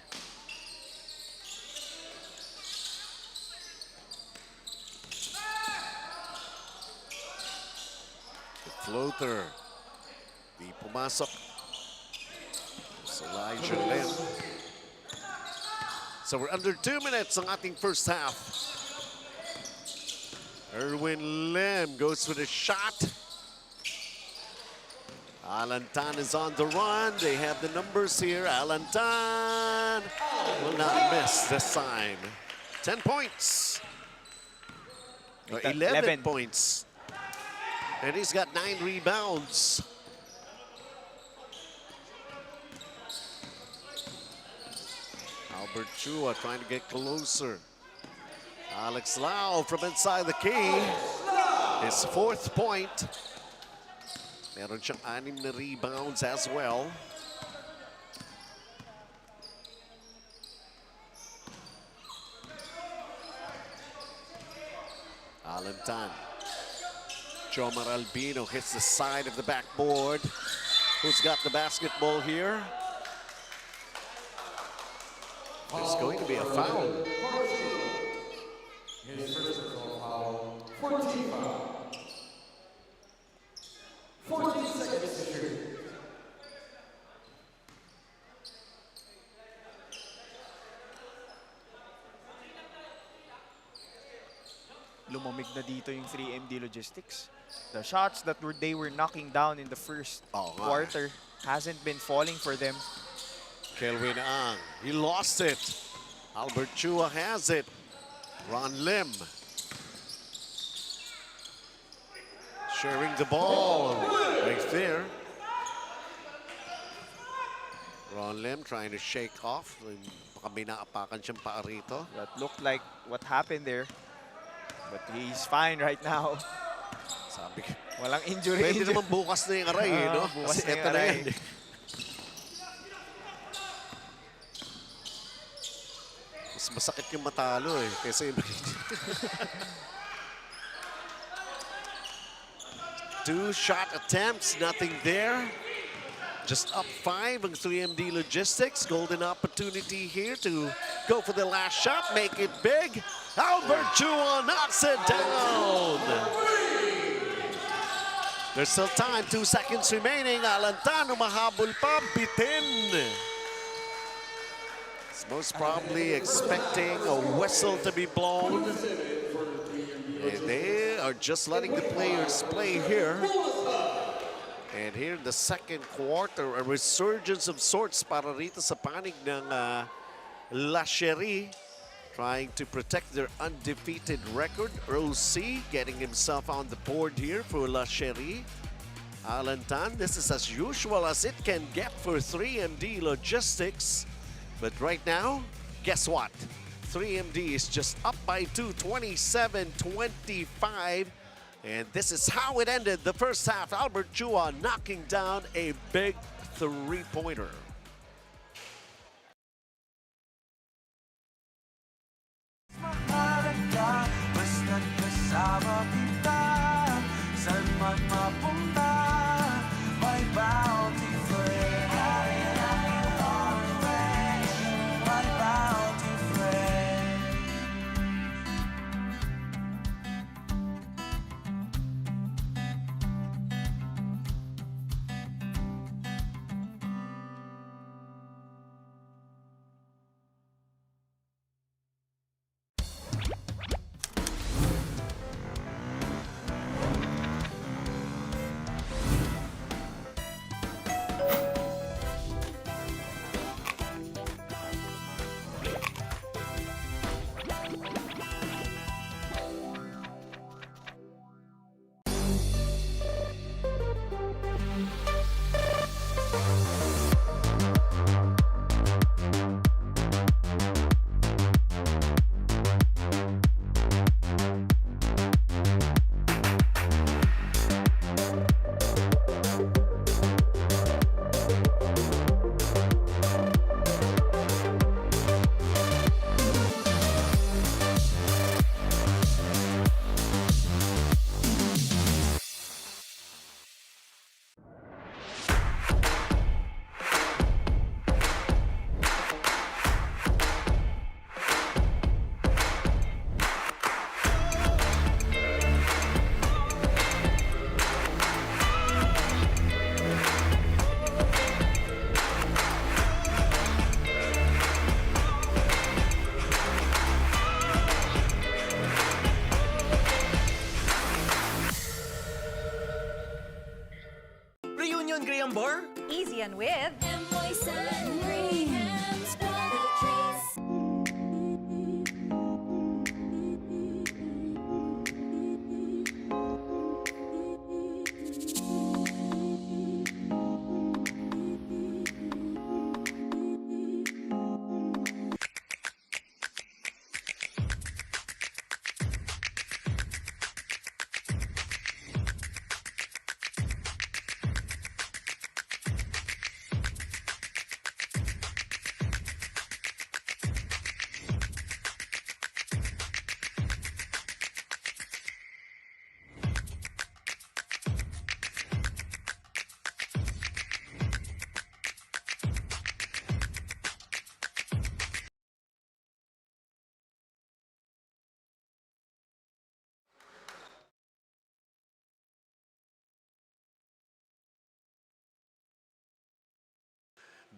The floater. Di pumasok. It's Elijah Lim. So we're under 2 minutes ang ating first half. Erwin Lim goes for the shot. Alan Tan is on the run. They have the numbers here. Alan Tan will not miss this time. 10 points. Or 11 points. And he's got 9 rebounds. Albert Chua trying to get closer. Alex Lau from inside the key. His 4th point. Meron siyang 6 na rebounds as well. Alan Tan. Jomar Albino hits the side of the backboard. Who's got the basketball here? There's going to be a foul.
His personal foul, 14 foul. 14 seconds to shoot.
Lumamig na dito yung 3MD Logistics. The shots that they were knocking down in the first quarter hasn't been falling for them.
Kelvin Ang, he lost it. Albert Chua has it. Ron Lim. Sharing the ball right there. Ron Lim trying to shake off. Baka may naapakan siyang paa rito.
That looked like what happened there. But he's fine right now.
Sabi ko,
Walang injury.
pwede naman bukas na yung aray, no?
Bukas
Kasi
na yung
eto na
aray.
yan. Mas masakit yung matalo eh. Kasi two shot attempts, nothing there. Just up 5 ang 3MD Logistics. Golden opportunity here to go for the last shot, make it big. Albert Chua knocks it down. There's still time, 2 seconds remaining. Alan Tan umahabol pa, bitin. He's most probably expecting a whistle to be blown. And they are just letting the players play here. And here in the second quarter, a resurgence of sorts para rito sa panig ng La Sheri, trying to protect their undefeated record. Earl C getting himself on the board here for La Sheri. Alan Tan, this is as usual as it can get for 3MD Logistics. But right now, guess what? 3MD is just up by 2, 27-25. And this is how it ended the first half. Albert Chua knocking down a big 3-pointer.
Mahalaga, basta't kasama kita. Saan man mapunta, may bounty friend. My bounty friend.
more?
Easy and with
Moisan Graham's Toiletries.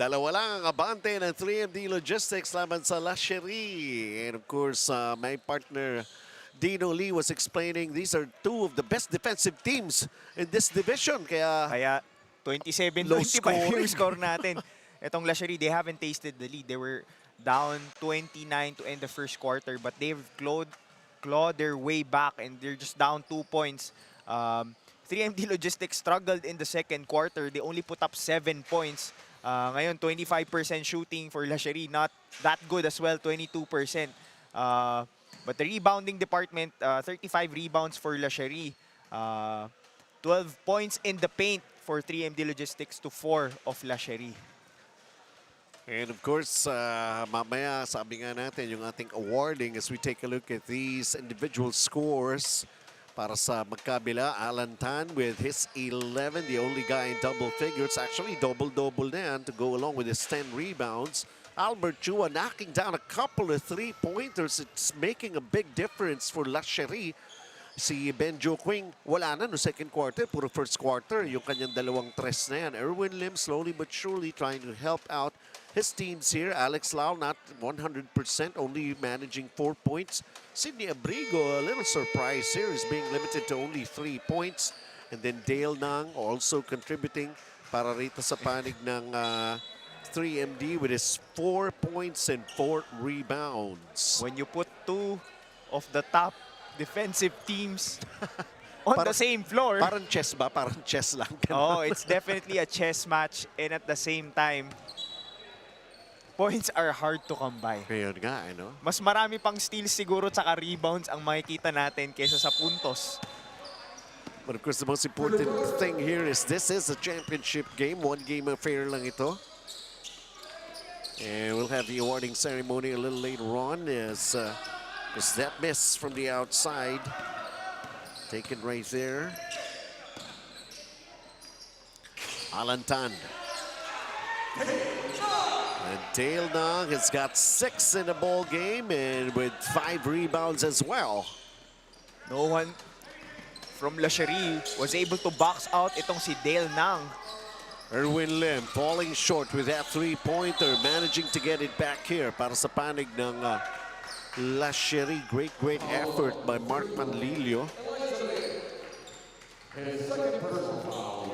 Dalawa lang ang abante ng 3MD Logistics laban sa Sheri. And of course, my partner Dino Lee was explaining these are two of the best defensive teams in this division.
Kaya
Low
27-25
scoring.
yung score natin. Itong Sheri, they haven't tasted the lead. They were down 29 to end the first quarter, but they've clawed their way back and they're just down 2 points. 3MD Logistics struggled in the second quarter. They only put up 7 points. Ngayon, 25% shooting for Sheri, not that good as well, 22%. But the rebounding department, 35 rebounds for Sheri. 12 points in the paint for 3MD Logistics to 4 of Sheri.
And of course, mamaya sabi nga natin yung ating awarding as we take a look at these individual scores. Para sa magkabila, Alan Tan with his 11, the only guy in double figures. Actually, double-double na yan to go along with his 10 rebounds. Albert Chua knocking down a couple of three-pointers. It's making a big difference for Sheri. Si Benjo Quing, wala na no second quarter, puro first quarter. Yung kanyang dalawang tres na yan. Erwin Lim slowly but surely trying to help out his teams here. Alex Lau not 100%, only managing 4 points. Sidney Abrigo, a little surprise here, is being limited to only 3 points. And then Dale Nang also contributing para rito sa panig ng 3MD with his 4 points and 4 rebounds.
When you put two of the top defensive teams on the same floor.
Parang chess ba? Parang chess lang.
Oh, it's definitely a chess match, and at the same time, points are hard to come by.
Ngayon nga, ano?
Mas marami pang steals siguro tsaka rebounds ang makikita natin kaysa sa puntos.
But of course, the most important thing here is this is a championship game. One game affair lang ito. And we'll have the awarding ceremony a little later on as that miss from the outside. Taken right there. Alan Tan. And Dale Nang has got 6 in the ball game and with 5 rebounds as well.
No one from Sheri was able to box out itong si Dale Nang.
Erwin Lim falling short with that three-pointer, managing to get it back here para sa panig ng Sheri. Great effort by Mark Manlilio.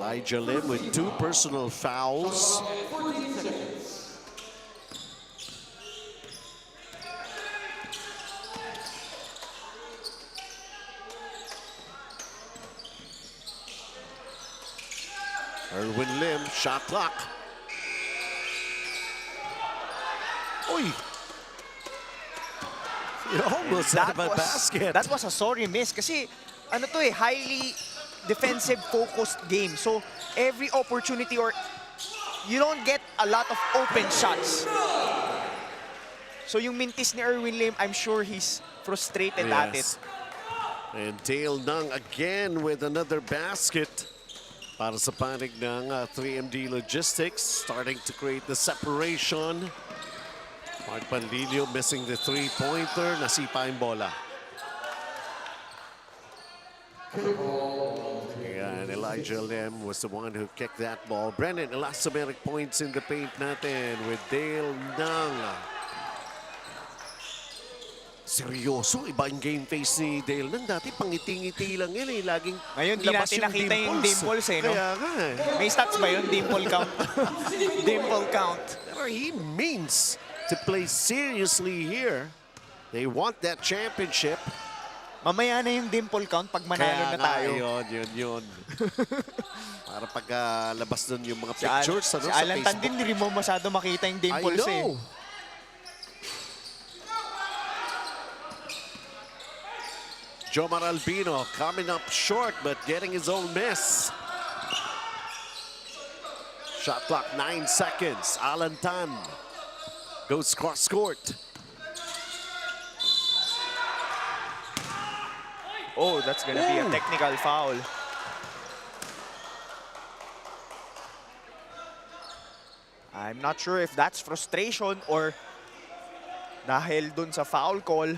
Elijah Lim with 2 personal fouls. Erwin Lim, shot clock. Oy! He almost had a basket.
That was a sorry miss kasi ano to highly defensive focused game. So every opportunity or you don't get a lot of open shots. So yung mintis ni Erwin Lim, I'm sure he's frustrated at it.
And Dale Nang again with another basket. Para sa panig ng 3MD Logistics, starting to create the separation. Mark Panlilio missing the three-pointer. Nasipa yung bola. And Elijah Lim was the one who kicked that ball. Brennan, elastomeric points in the paint natin with Dale Nang. Seryoso, iba yung game face ni Dale Nang. Dati pangiti-ngiti lang yan eh. Laging
Ngayon, di
labas
natin nakita yung dimples eh, no?
Kaya nga eh.
May stats ba yun? Dimple count? Dimple count.
Pero he means to play seriously here. They want that championship.
Mamaya na yung dimple count pag manalo na tayo.
Yun. Para pag labas dun yung mga
Si Al-
pictures
si
sa
Alan Tan
Facebook.
din, hindi mo masyado makita yung
I
dimples eh.
know. Jomar Albino coming up short but getting his own miss. Shot clock 9 seconds. Alan Tan goes cross court.
Oh, that's gonna be a technical foul. I'm not sure if that's frustration or dahil dun sa foul call.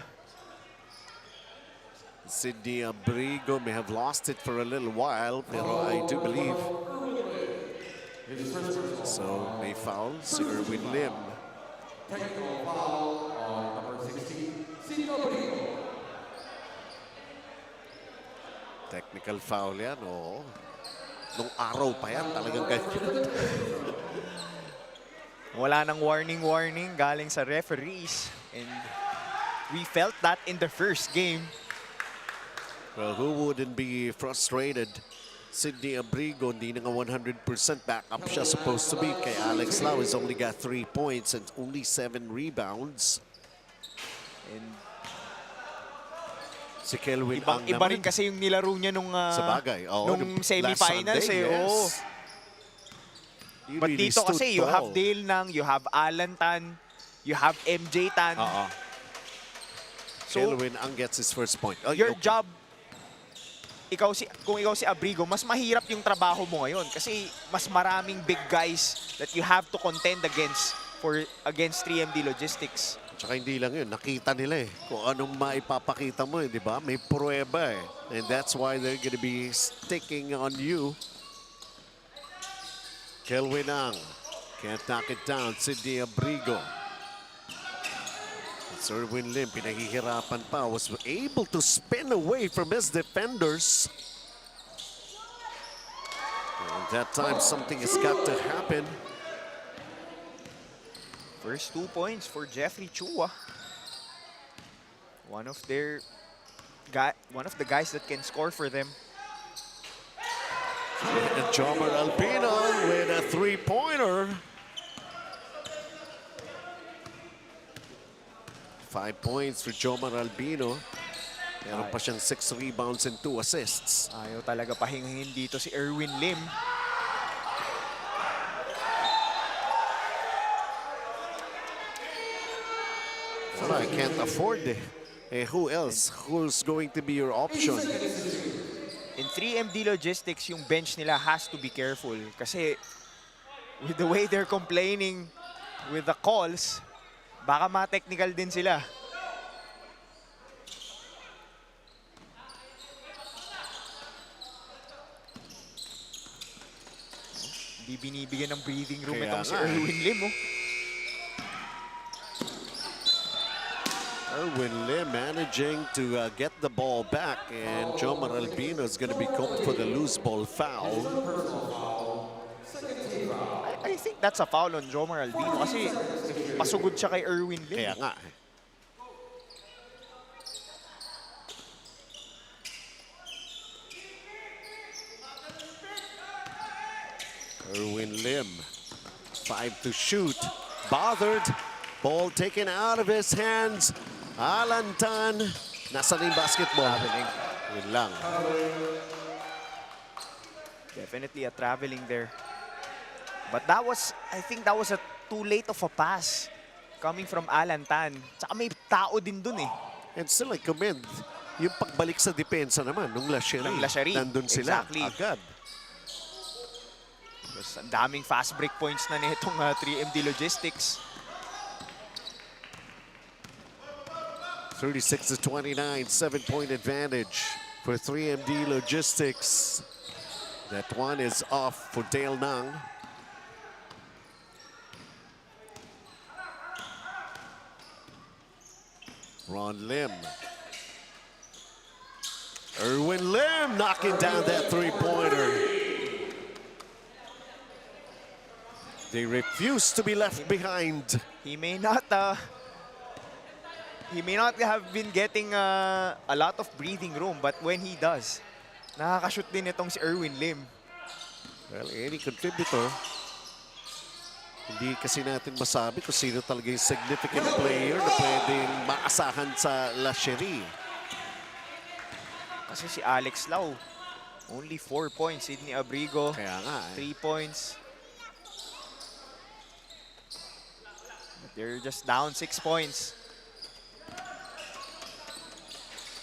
Sidney Abrigo may have lost it for a little while, pero I do believe. So may foul si Erwin Lim.
Technical foul on number 16, Sidney Abrigo.
Technical foul yan, oo. Nung araw pa yan, talagang ganyan.
Wala nang warning galing sa referees. And we felt that in the first game.
Well, who wouldn't be frustrated? Sidney Abrigo, hindi na nga 100% back up siya supposed to be. Kay Alex Lau has only got 3 points and only 7 rebounds.
And
Si Kelvin Ang
iba rin kasi yung nilaro niya nung,
sa bagay. Oo,
nung
last
semifinals
Sunday,
eh. Oo.
yes. He
But
really
dito
stood
kasi you have
tall.
Dale Nang, you have Alan Tan, you have MJ Tan.
Oo.
So,
Kelvin Ang gets his first point. Ay,
your
okay.
job, kung ikaw si Abrigo, mas mahirap yung trabaho mo ngayon kasi mas maraming big guys that you have to contend against 3MD Logistics.
Tsaka hindi lang yun, nakita nila eh. Kung anong maipapakita mo eh, di ba? May prueba eh. And that's why they're gonna be sticking on you. Kelvin Ang can't knock it down. Sidney Abrigo. It's Erwin Lim, pinahihirapan pa. Was able to spin away from his defenders. And that time, something has got to happen.
First 2 points for Jeffrey Chua. One of the guys that can score for them.
And Jomar Albino with a 3-pointer. 5 points for Jomar Albino. Meron pa siyang 6 rebounds and 2 assists.
Ayaw talaga pahingin dito si Erwin Lim.
Well, I can't afford it. Who else? Who's going to be your option?
In 3MD Logistics, yung bench nila has to be careful kasi with the way they're complaining with the calls, baka ma-technical din sila. Hindi binibigyan ng breathing room
Kaya
itong si
nga eh.
Erwin Lim. Oh.
Erwin Lim managing to get the ball back, and Jomar Albino is going to be called for the loose ball foul.
I think that's a foul on Jomar Albino kasi pasugod siya kay Erwin Lim.
Kaya nga eh. Erwin Lim, 5 to shoot, bothered, ball taken out of his hands. Alan Tan, nasa na yung basketball. Yun lang.
Definitely a traveling there. But that was, I think that was a too late of a pass coming from Alan Tan. Tsaka may tao din dun eh.
And still, I commend yung pagbalik sa depensa naman nung Sheri.
Ng Sheri.
Nandun sila
Exactly.
agad.
Because ang daming fast break points na nitong 3MD Logistics.
36 to 29, 7-point advantage for 3MD Logistics. That one is off for Dale Nang. Ron Lim. Erwin Lim knocking down that three-pointer. They refuse to be left behind.
He may not have been getting a lot of breathing room, but when he does, nakakashoot din itong si Erwin Lim.
Well, any contributor, hindi kasi natin masabi kung sino talaga yung significant player na pwedeng maasahan sa La Sheri.
Kasi si Alex Lau, only 4 points. Sidney Abrigo,
Kaya nga
3 points. But they're just down 6 points.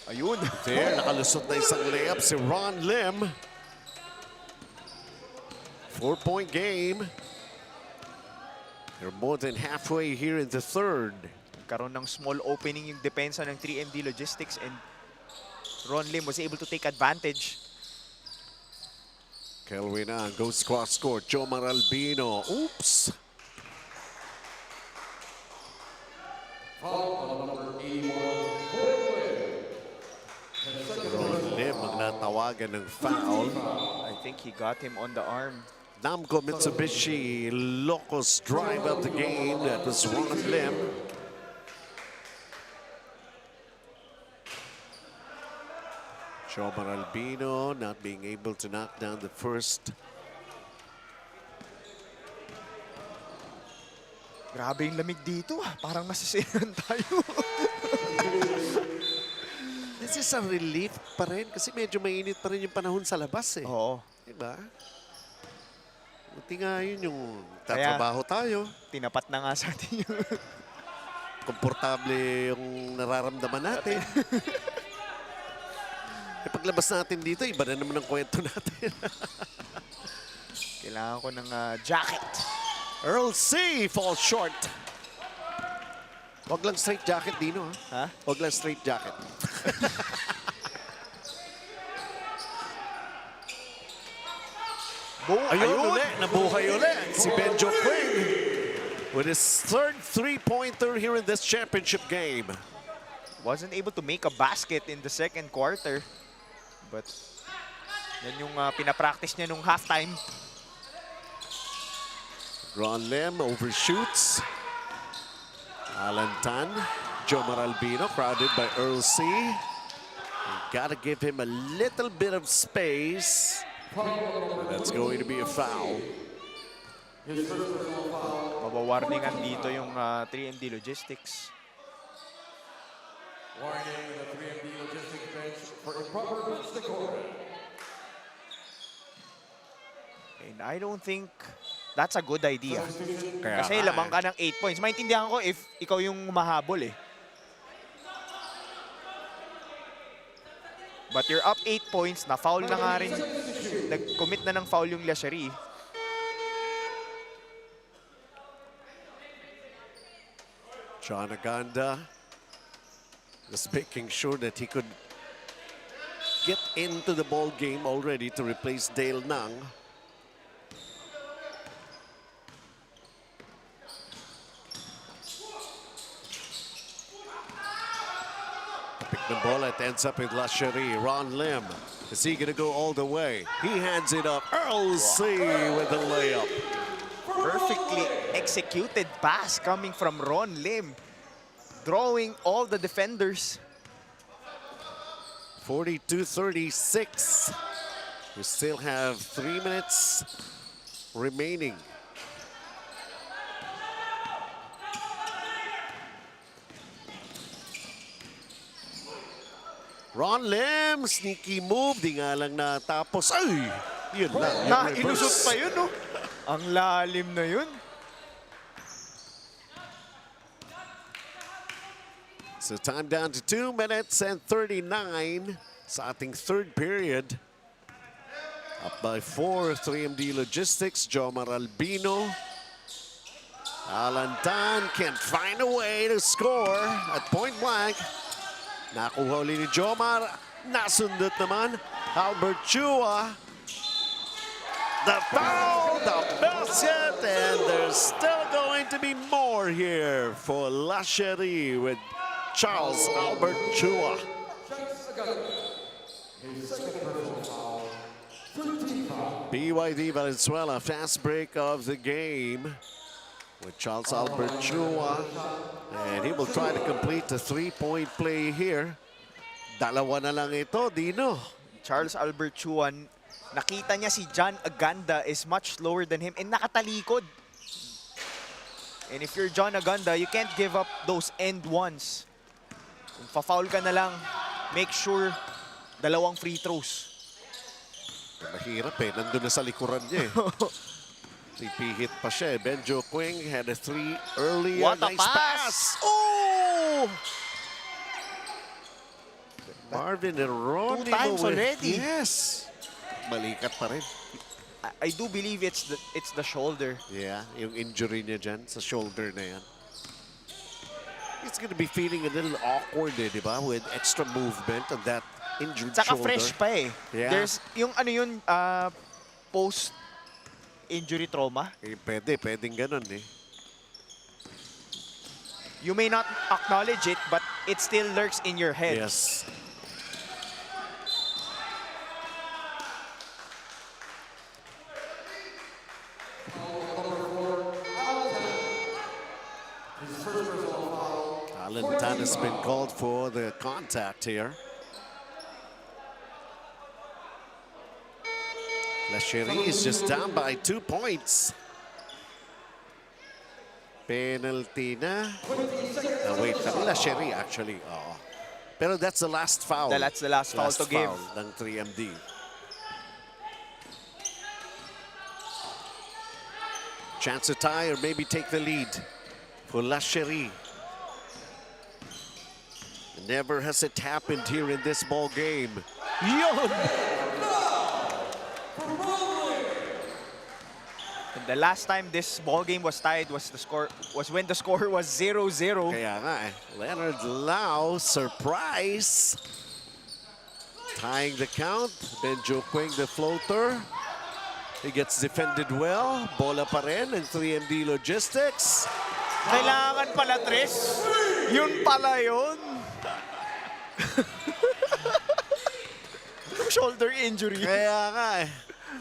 Ayun.
There, nakalusot na isang layup si Ron Lim. 4-point game. They're more than halfway here in the third.
Karoon ng small opening yung depensa ng 3MD Logistics and Ron Lim was able to take advantage.
Kelvin goes cross court. Jomar Albino. Oops.
Foul on number 81,
Ron Lim ang natawagan ng foul.
I think he got him on the arm.
Namco Mitsubishi Ilocos drive up the game. That was Ron Lim. Jomar Albino not being able to knock down the first.
Grabe yung lamig dito. Parang nasisiran tayo.
This is a relief pa rin kasi medyo mainit pa rin yung panahon sa labas eh.
Oo.
Diba? Buti nga yun yung tatrabaho tayo.
Tinapat na nga sa atin yung
Komportable yung nararamdaman natin. E paglabas natin dito, iba na naman ang kwento natin.
kailangan ko ng jacket.
Earl C falls short. Wag lang straight jacket, Dino.
Ha?
Wag lang straight jacket. Ayun ulit, nabuhay ulit si Benjo Quinn with his third three-pointer here in this championship game.
Wasn't able to make a basket in the second quarter. But yan yung pinapractice niya nung halftime.
Ron Lim overshoots. Alan Tan, Jomar Albino crowded by Earl C. You gotta give him a little bit of space. That's going to be a foul.
Mabawarningan dito yung 3MD Logistics.
warning the 3MD Logistics bench for improper bench decorum.
And I don't think that's a good idea.
Kaya
Kasi lamang ka ng 8 points. Maintindihan ko if ikaw yung mahabol eh. But you're up 8 points, na-foul na nga rin. Nag-commit na ng foul yung Sheri.
John Aganda just making sure that he could get into the ball game already to replace Dale Nang. Pick the ball, it ends up with Sheri. Ron Lim, is he gonna go all the way? He hands it up. Earl C with the layup.
Perfectly executed pass coming from Ron Lim. Drawing all the defenders.
42-36. We still have 3 minutes remaining. Ron Lim, sneaky move. Di nga lang natapos. Ay! Yun lang. yung reverse.
Ilusot pa yun, no? Ang lalim na yun.
So time down to 2 minutes and 39 sa ating third period. Up by 4, 3MD Logistics, Jomar Albino. Alan Tan can't find a way to score at point blank. Nakuha uli ni Jomar. Nasundot naman. Albert Chua. The foul, the basket, and there's still going to be more here for Sheri with Charles Albert Chua. BYD Valenzuela, fast break of the game with Charles Albert Chua. And he will try to complete the three-point play here. Dalawa na lang ito, Dino.
Charles Albert Chuan, nakita niya si John Aganda is much slower than him and nakatalikod. And if you're John Aganda, you can't give up those end ones. Kung fa-foul ka na lang, make sure dalawang free throws.
Mahirap eh, nandun na sa likuran niya eh. Pihit pa siya eh. Benjo Quing had a three earlier.
What a
nice
pass!
Oh! Marvin Eronimo
2 times already.
Yes. Balikat pa rin.
I do believe it's the shoulder.
Yeah, yung injury niya dyan sa shoulder na yan. He's gonna be feeling a little awkward eh, di ba? With extra movement on that injured
Saka
shoulder.
fresh pa eh.
Yeah.
There's yung ano yun, post-injury trauma.
Eh, pwedeng ganun eh.
You may not acknowledge it, but it still lurks in your head.
Yes. Alan has been called for the contact here. Sheri is just down by 2 points. Penalty na. Wait, Sheri actually. Oh. Pero that's the last foul.
That's the last foul to give.
Ng 3MD. Chance to tie or maybe take the lead for Sheri. Never has it happened here in this ball game.
Yun! And the last time this ball game was tied was when the score was 0-0.
Kaya nga eh. Leonard Lau, surprise. Tying the count. Benjo Quing, the floater. He gets defended well. Bola pa rin in 3MD Logistics.
Kailangan pala, Tres. Yun pala yun. Shoulder injury.
Kaya nga eh.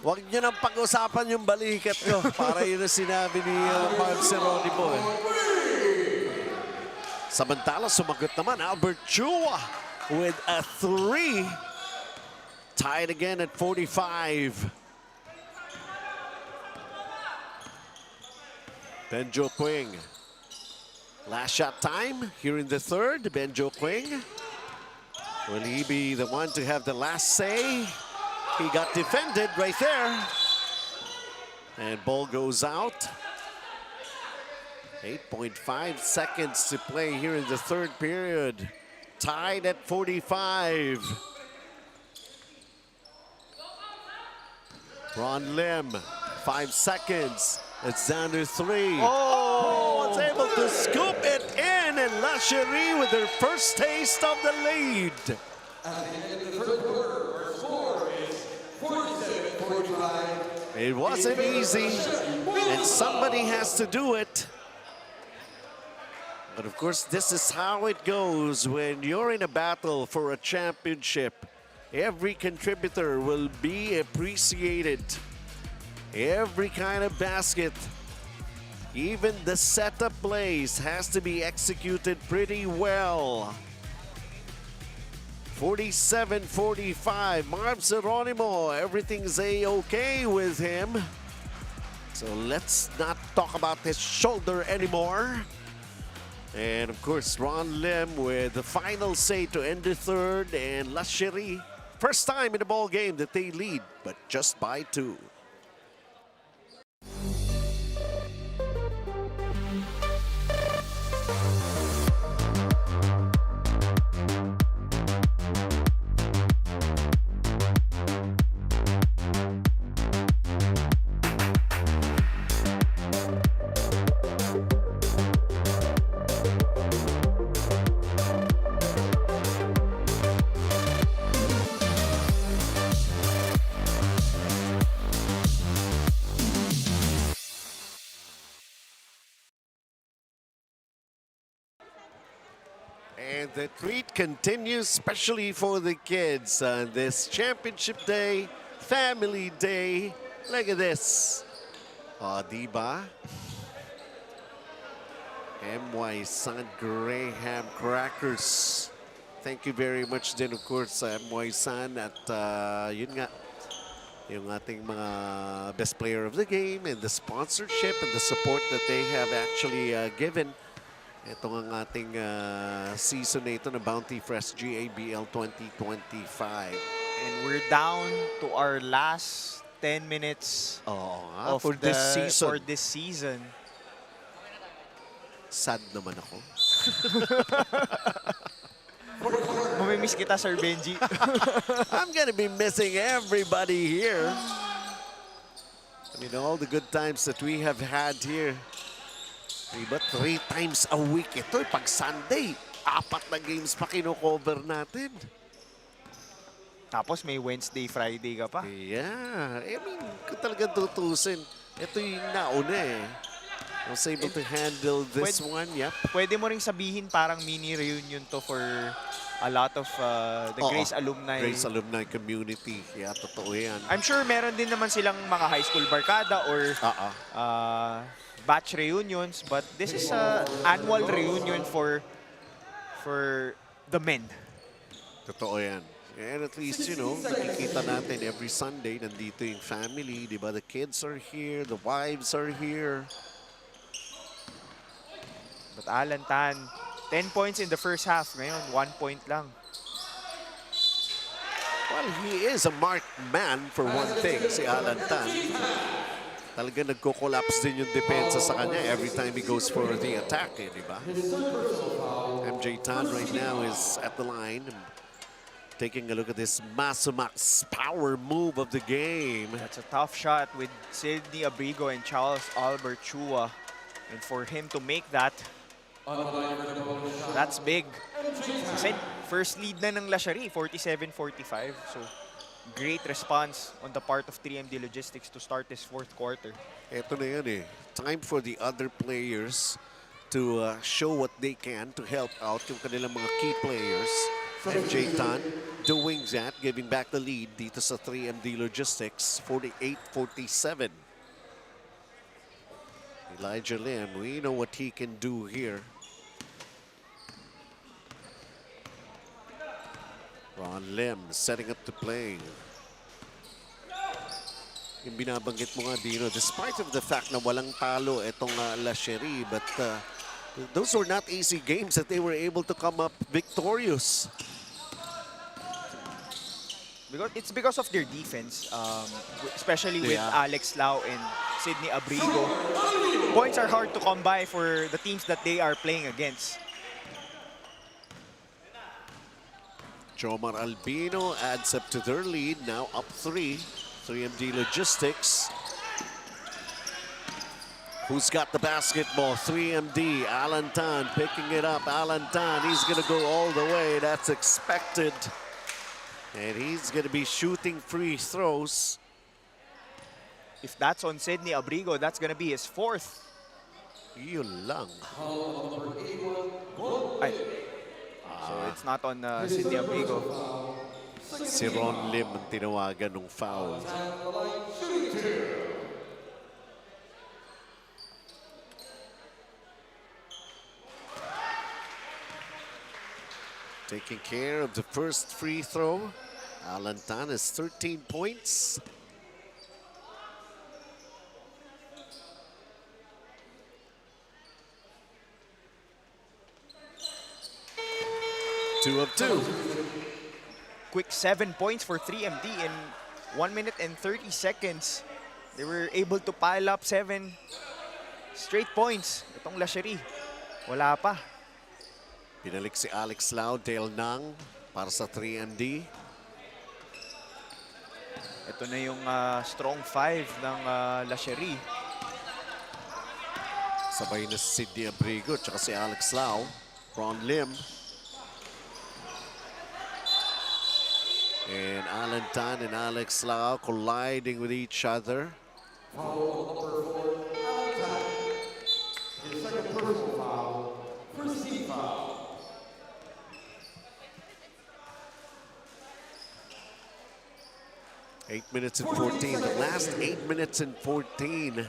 Huwag nyo nang pag-usapan yung balikat ko. Para yun ang sinabi ni Marv Seronimo eh. Samantala, sumagot naman Albert Chua with a 3. Tied again at 45. Benjo Quing. Last shot time here in the third. Benjo Quing. Will he be the one to have the last say? He got defended right there. And ball goes out. 8.5 seconds to play here in the third period. Tied at 45. Ron Lim, 5 seconds. It's down to 3. Oh, was able to scoop it in, and Sheri with their first taste of the lead. It wasn't easy, and somebody has to do it. But of course, this is how it goes when you're in a battle for a championship. Every contributor will be appreciated. Every kind of basket, even the setup plays, has to be executed pretty well. 47-45, Marv Seronimo, everything's a-okay with him. So let's not talk about his shoulder anymore. And of course, Ron Lim with the final say to end the third, and Sheri, first time in the ball game that they lead, but just by 2. The treat continues, especially for the kids on this championship day, family day. Look at this. Diba? MY San Graham Crackers. Thank you very much din, of course, MY San. At yun nga, yung ating mga best player of the game and the sponsorship and the support that they have actually given. Ito ang ating season na ito na Bounty Fresh GABL 2025.
And we're down to our last 10 minutes
For this season.
For this season.
Sad naman ako.
Mamimiss kita, Sir Benji.
I'm gonna be missing everybody here. I mean, all the good times that we have had here. Diba, 3 times a week ito. Pag Sunday, 4 na games pa kino-cover natin.
Tapos may Wednesday, Friday ka pa.
Yeah. I mean, kung talagang tutusin, ito yung nauna eh. I was able to handle this one. Yep.
Pwede mo ring sabihin parang mini reunion to for a lot of the Grace alumni.
Grace alumni community. Yeah, totoo yan.
I'm sure meron din naman silang mga high school barkada or batch reunions, but this is a annual reunion for the men.
Totoo yan. And at least, you know, nakikita natin every Sunday, nandito yung family, di ba? The kids are here, the wives are here.
But Alan Tan, 10 points in the first half. Ngayon, 1 point lang.
Well, he is a marked man for one thing, si Alan Tan. Talaga nagko-collapse din yung depensa sa kanya every time he goes for the attack, eh, di ba? MJ Tan right now is at the line. Taking a look at this Masumax power move of the game.
That's a tough shot with Sidney Abrigo and Charles Albert Chua. And for him to make that, that's big. Kasi first lead na ng Sheri, 47-45. So great response on the part of 3MD Logistics to start this fourth quarter.
Ito na yan eh. Time for the other players to show what they can to help out yung kanilang mga key players. MJ Tan doing that, giving back the lead dito sa 3MD Logistics, 48-47. Elijah Lim, we know what he can do here. Ron Lim setting up the play. Yung binabanggit mo nga, Dino, despite of the fact na walang talo itong Sheri, but those were not easy games that they were able to come up victorious.
It's because of their defense, especially with Alex Lau and Sidney Abrigo. Points are hard to come by for the teams that they are playing against.
Jomar Albino adds up to their lead, now up 3. 3MD Logistics. Who's got the basketball? 3MD, Alan Tan picking it up. Alan Tan, he's gonna go all the way, that's expected. And he's gonna be shooting free throws.
If that's on Sidney Abrigo, that's gonna be his 4th.
Yun lang.
So it's not on Sidney Abrigo.
Si Ron Lim ang tinawagan ng foul. Taking care of the first free throw. Alan Tan has 13 points. Two of two.
Quick 7 points for 3MD in 1 minute and 30 seconds. They were able to pile up 7 straight points. Itong Sheri, wala pa.
Pinalik si Alex Lau, Dale Nang para sa 3MD.
Ito na yung strong 5 ng Sheri.
Sabay na si Sidney Abrigo at si Alex Lau. Ron Lim. And Alan Tan and Alex Lau colliding with each other. 8 minutes and 14. The last 8 minutes and 14.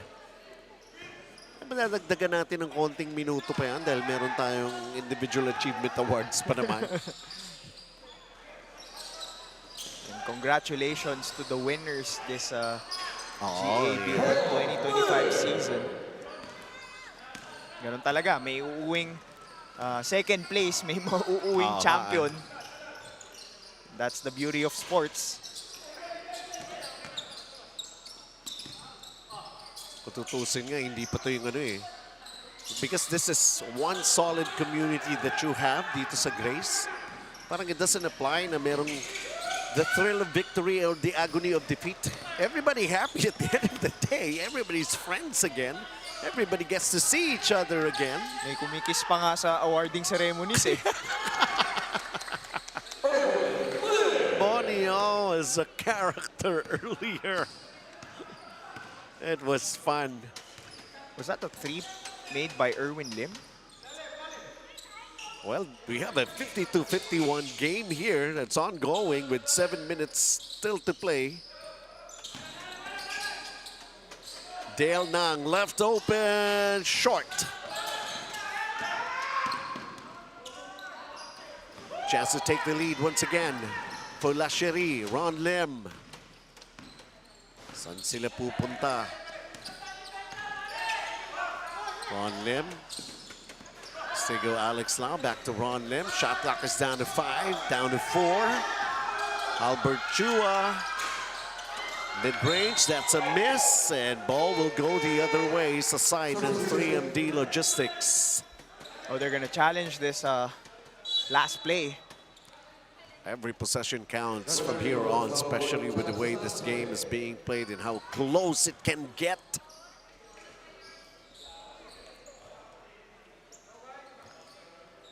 Madadagdagan natin ng konting minuto pa yan dahil meron tayong individual achievement awards pa naman.
And congratulations to the winners this
Oh,
GABL 2025 season. Ganun talaga, may uuwing second place, may mauuwing champion. That's the beauty of sports.
Kututusin nga, hindi pa to yung ano eh. Because this is one solid community that you have dito sa Grace. Parang it doesn't apply na merong the thrill of victory or the agony of defeat. Everybody happy at the end of the day. Everybody's friends again. Everybody gets to see each other again.
May kumikis pa nga sa awarding ceremonies eh.
Bonio is a character earlier. It was fun.
Was that a 3 made by Erwin Lim?
Well, we have a 52-51 game here that's ongoing with 7 minutes still to play. Dale Nang left open, short. Chance to take the lead once again for La Sheri, Ron Lim. Saan sila pupunta? Ron Lim. Stigo Alex Lau, back to Ron Lim. Shot clock is down to 5, down to 4. Albert Chua. Mid-range, that's a miss. And ball will go the other way. Sa side ng 3MD Logistics.
Oh, they're gonna challenge this last play.
Every possession counts from here on, especially with the way this game is being played and how close it can get.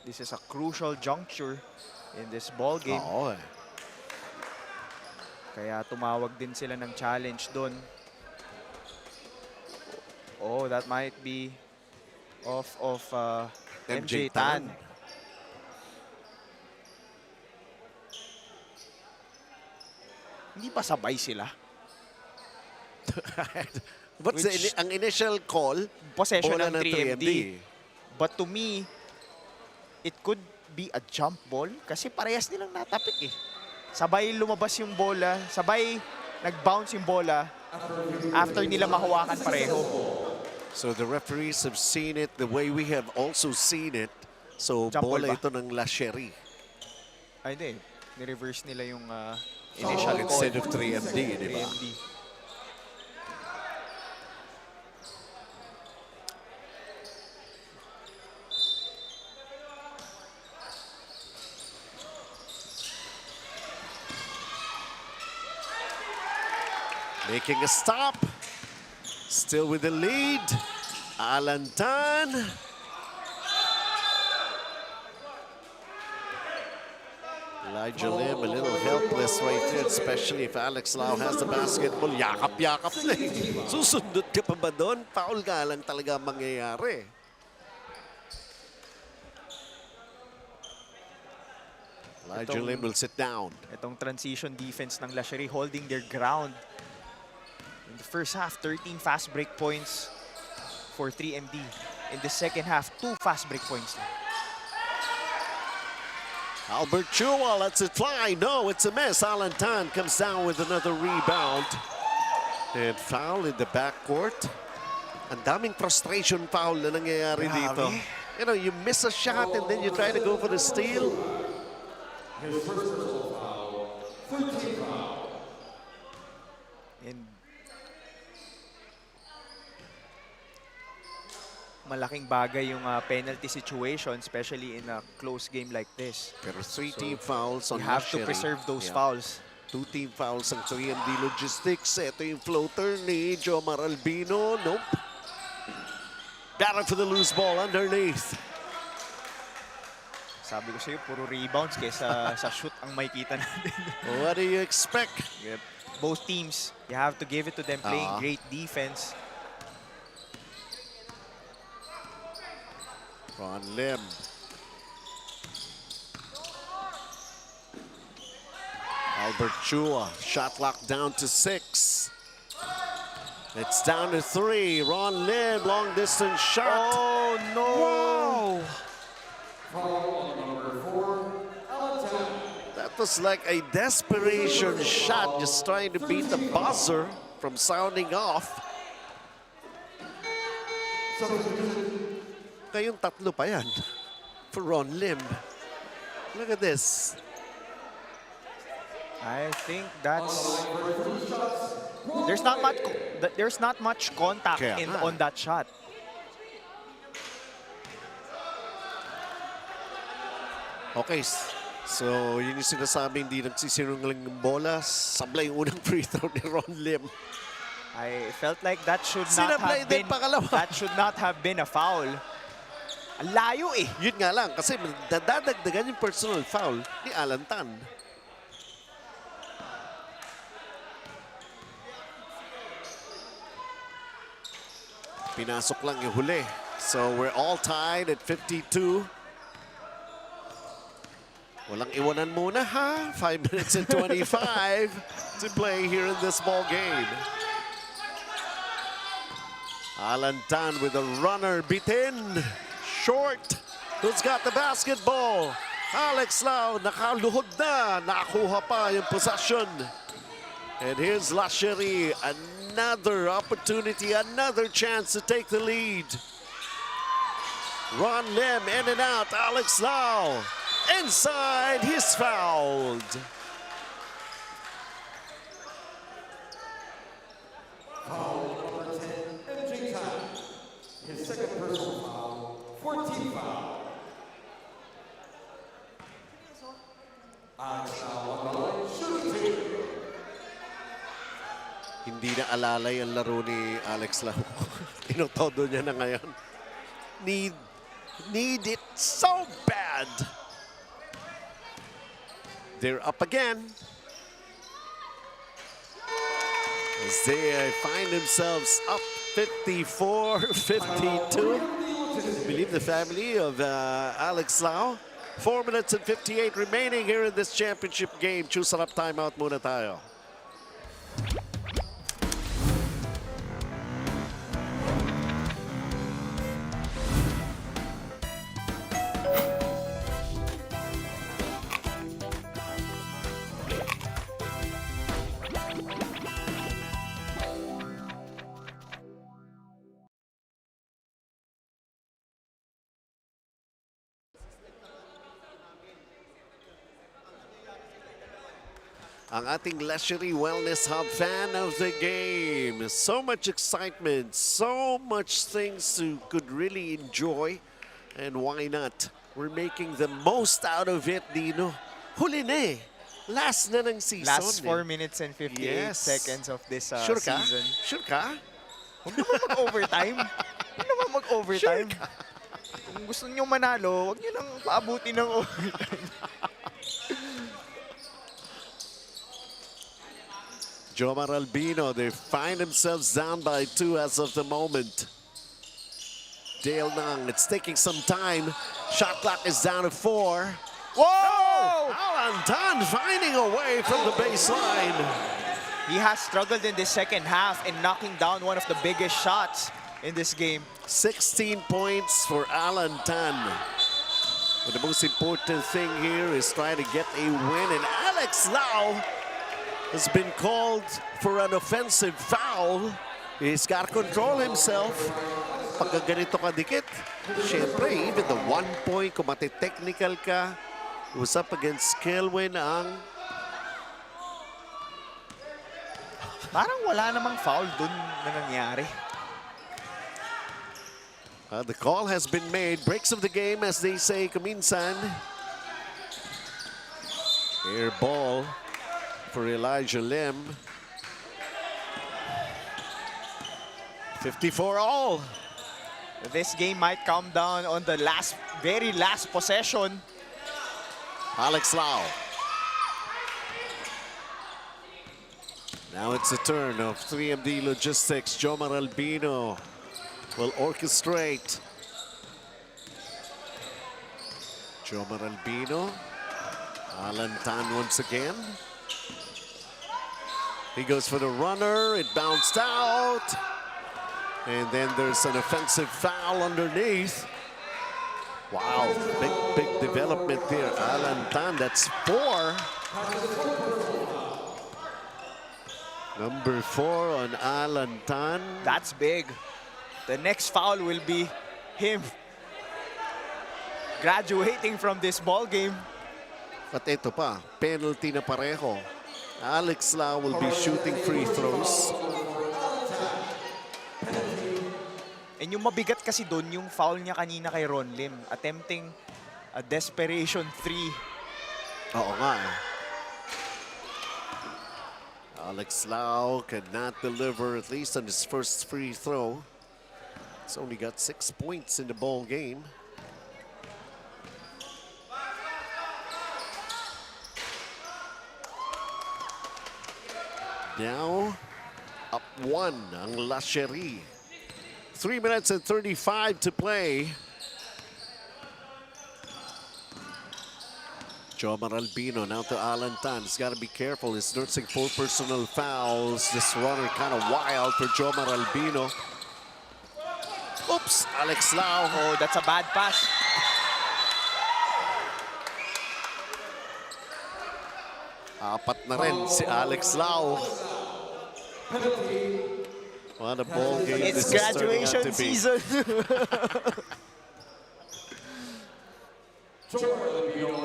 This is a crucial juncture in this ball game.
Oo eh.
Kaya tumawag din sila ng challenge doon. Oh, that might be off of MJ Tan. Hindi pa sabay sila.
What's ang initial call?
Possession
Bola
ng 3MD.
3MD.
But to me, it could be a jump ball kasi parehas nilang natapik eh. Sabay lumabas yung bola, sabay nag-bounce yung bola after nila mahawakan pareho.
So the referees have seen it the way we have also seen it. So
Jump ball
bola
ba?
ito ng La Sheri.
Ay hindi, ni-reverse nila yung initial call.
Instead of 3MD, di ba?
3MD.
Making a stop. Still with the lead. Alan Tan. Elijah Lim a little helpless right there, especially if Alex Lau has the basketball. Yakap-yakap na eh. Susundot ka pa ba doon? Foul ka lang talaga mangyayari. Elijah Lim will sit down.
Itong transition defense ng La Sheri holding their ground. In the first half, 13 fast break points for 3MD. In the second half, 2 fast break points.
Albert Chua lets it fly. No, it's a miss. Alan Tan comes down with another rebound. And foul in the backcourt. Ang daming frustration foul na nangyayari dito. You know, you miss a shot and then you try to go for the steal.
His first personal foul, 13th foul.
And malaking bagay yung penalty situation, especially in a close game like this.
Pero 3 team fouls on
You have to
Sheri.
preserve those
Yeah.
fouls.
2 team fouls ang 3MD Logistics. Ito yung floater ni Jomar Albino. Nope. Battle for the loose ball underneath.
Sabi ko sa'yo, puro rebounds kaysa sa shoot ang makikita natin.
What do you expect?
Yep. Both teams, you have to give it to them playing great defense.
Ron Lim. Albert Chua, shot clock down to 6. It's down to 3. Ron Lim, long distance shot.
Oh, no!
That was like a desperation shot, just trying to beat the buzzer from sounding off. Kayong tatlo pa yan for Ron Lim. Look at this.
I think that's... There's not much contact
Kaya nga.
on that shot.
Okay, so yun yung sinasabi, hindi nagsisinungaling ng bola. Sablay yung unang free throw ni Ron Lim.
I felt like that should not
Sinablay
have
din
been...
pangalawa.
That should not have been a foul. Ang layo eh.
Yun nga lang, kasi dadagdagan yung personal foul ni Alan Tan. Pinasok lang yung huli. So we're all tied at 52. Walang iwanan muna ha. 5 minutes and 25 to play here in this ball game. Alan Tan with a runner bitin. Short. Who's got the basketball? Alex Lau, nakaluhod na. Nakuha pa yung possession. And here's Sheri. Another opportunity, another chance to take the lead. Ron Lim in and out. Alex Lau. Inside, he's fouled.
Foul number 10, MJ Tan. His second personal foul, 14 foul. Alex Lau on the line, shooting.
Hindi na alalay ang laro ni Alex Lau. Tinotodo niya na ngayon. Need it so bad. They're up again. As they find themselves up 54-52. I believe the family of Alex Lau. 4 minutes and 58 remaining here in this championship game. Choose sarap timeout muna tayo. Ang ating Sheri Wellness Hub fan of the game. So much excitement, so much things you could really enjoy. And why not? We're making the most out of it, Dino. Huli na eh. Last na ng season.
Last 4 minutes and 58
Yes.
seconds of this
Sure ka?
season.
Sure ka?
Huwag naman mag-overtime. Huwag naman mag-overtime.
Sure ka?
Kung gusto nyo manalo, huwag nyo nang paabuti ng overtime.
Jomar Albino, they find themselves down by 2 as of the moment. Dale Nang, it's taking some time. Shot clock is down to 4.
Whoa!
Alan Tan finding a way from the baseline.
He has struggled in the second half in knocking down one of the biggest shots in this game.
16 points for Alan Tan. But the most important thing here is trying to get a win. And Alex Lau has been called for an offensive foul. He's got to control himself. Pagka ganito kadikit, syempre, even the 1 point, kung mati-technical ka, was up against Kelwin ang...
Parang wala namang foul dun na nangyari.
The call has been made. Breaks of the game, as they say, kuminsan. Air ball for Elijah Lim. 54 all.
This game might come down on the very last possession.
Alex Lau. Now it's a turn of 3MD Logistics. Jomar Albino will orchestrate. Jomar Albino. Alan Tan once again. He goes for the runner, it bounced out. And then there's an offensive foul underneath. Wow, big development there. Alan Tan, that's 4. Number 4 on Alan Tan.
That's big. The next foul will be him graduating from this ball game.
But ito pa, penalty na pareho. Alex Lau will be shooting free throws.
And yung mabigat kasi doon, yung foul niya kanina kay Ron Lim, attempting a desperation 3.
Oo nga eh. Alex Lau could not deliver, at least on his first free throw. He's only got 6 points in the ball game. Now, up 1 ang Sheri. 3 minutes and 35 to play. Jomar Albino now to Alan Tan. He's got to be careful. He's nursing 4 personal fouls. This runner kind of wild for Jomar Albino. Oops, Alex Lau.
Oh, that's a bad pass.
Apat na rin si Alex Lau. What a ball game
It's
this is turning out
graduation
to be.
season.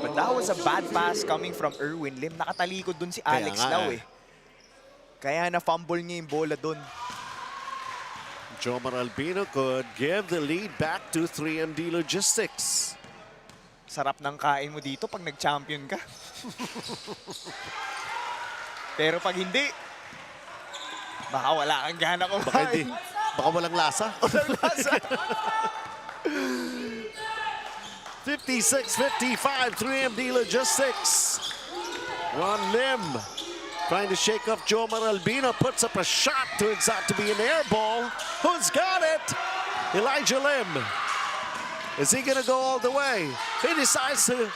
But that was a bad pass coming from Erwin Lim. Nakatalikod dun si Alex
nga
Lau
eh.
eh. Kaya na-fumble niya yung bola dun.
Jomar Albino could give the lead back to 3MD Logistics.
Sarap ng kain mo dito pag nag-champion ka. Pero pag hindi, baka wala kang gana kumain.
Baka hindi. Baka walang lasa. 56-55, 3MD Logistics. Ron Lim trying to shake off Jomar Albino, puts up a shot, turns out to be an air ball. Who's got it? Elijah Lim. Is he gonna go all the way? He decides to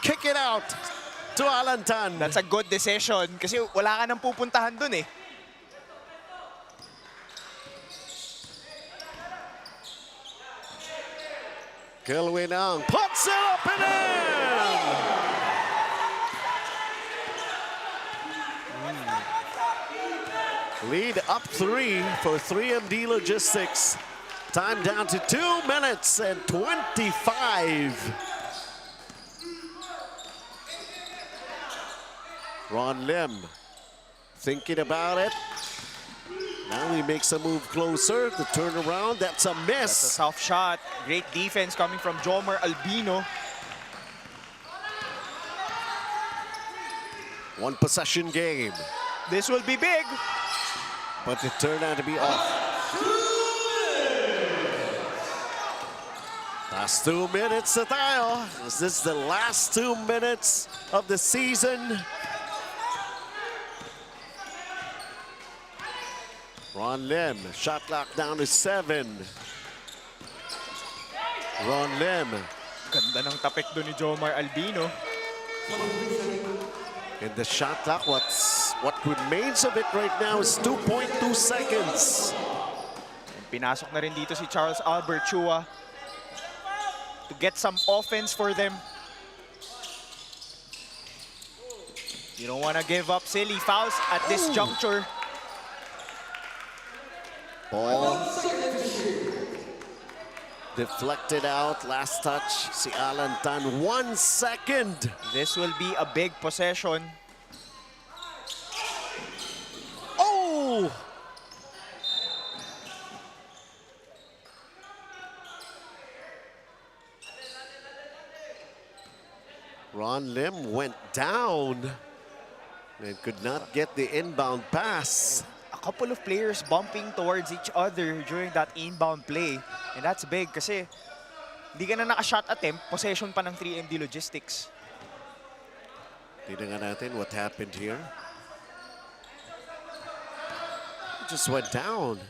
kick it out to Alan Tan.
That's a good decision kasi wala ka nang pupuntahan dun eh.
Kelwin Ang puts it up and in! Lead up 3 for 3MD Logistics. Time down to 2 minutes and 25. Ron Lim thinking about it. Now he makes a move closer. The turnaround, that's a miss.
That's a soft shot. Great defense coming from Jomar Albino.
One possession game.
This will be big.
But it turned out to be off. Last 2 minutes na tayo. Is this the last 2 minutes of the season? Ron Lim, shot clock down to 7. Ron Lim.
Ganda ng tapik doon ni Jomar Albino.
And the shot clock, what remains of it right now is 2.2 seconds.
And pinasok na rin dito si Charles Albert Chua to get some offense for them. You don't want to give up silly fouls at this juncture.
Ball deflected out, last touch, si Alan Tan, 1 second.
This will be a big possession.
Oh! Ron Lim went down and could not get the inbound pass.
A couple of players bumping towards each other during that inbound play. And that's big kasi hindi ka na naka-shot attempt, possession pa ng 3MD Logistics.
Tingnan natin what happened here. He just went down.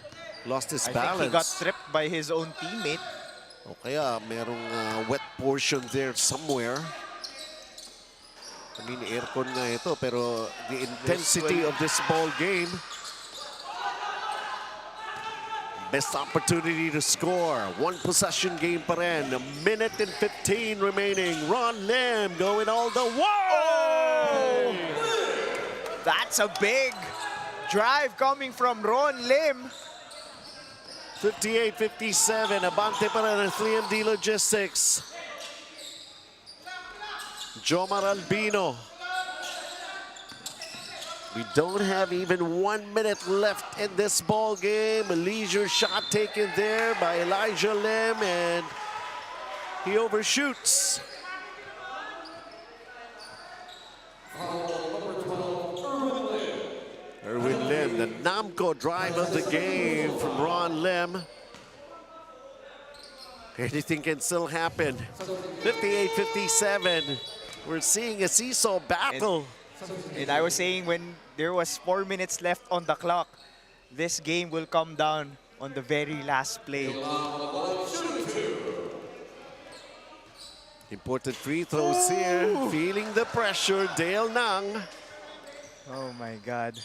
Lost his
I
balance.
think he got tripped by his own teammate.
O kaya merong wet portion there somewhere. I mean, aircon nga ito, pero the intensity of this ball game. Best opportunity to score. One possession game pa rin. A minute and 15 remaining. Ron Lim going all the way!
That's a big drive coming from Ron Lim.
58-57. Abante pa rin ang 3MD Logistics. Jomar Albino. We don't have even 1 minute left in this ball game. A leisure shot taken there by Elijah Lim, and he overshoots. Erwin Lim, the Namco drive of the game from Ron Lim. Anything can still happen. 58-57. We're seeing a seesaw battle.
And I was saying when there was 4 minutes left on the clock, this game will come down on the very last play.
Important free throws here. Feeling the pressure, Dale Nang.
Oh my God.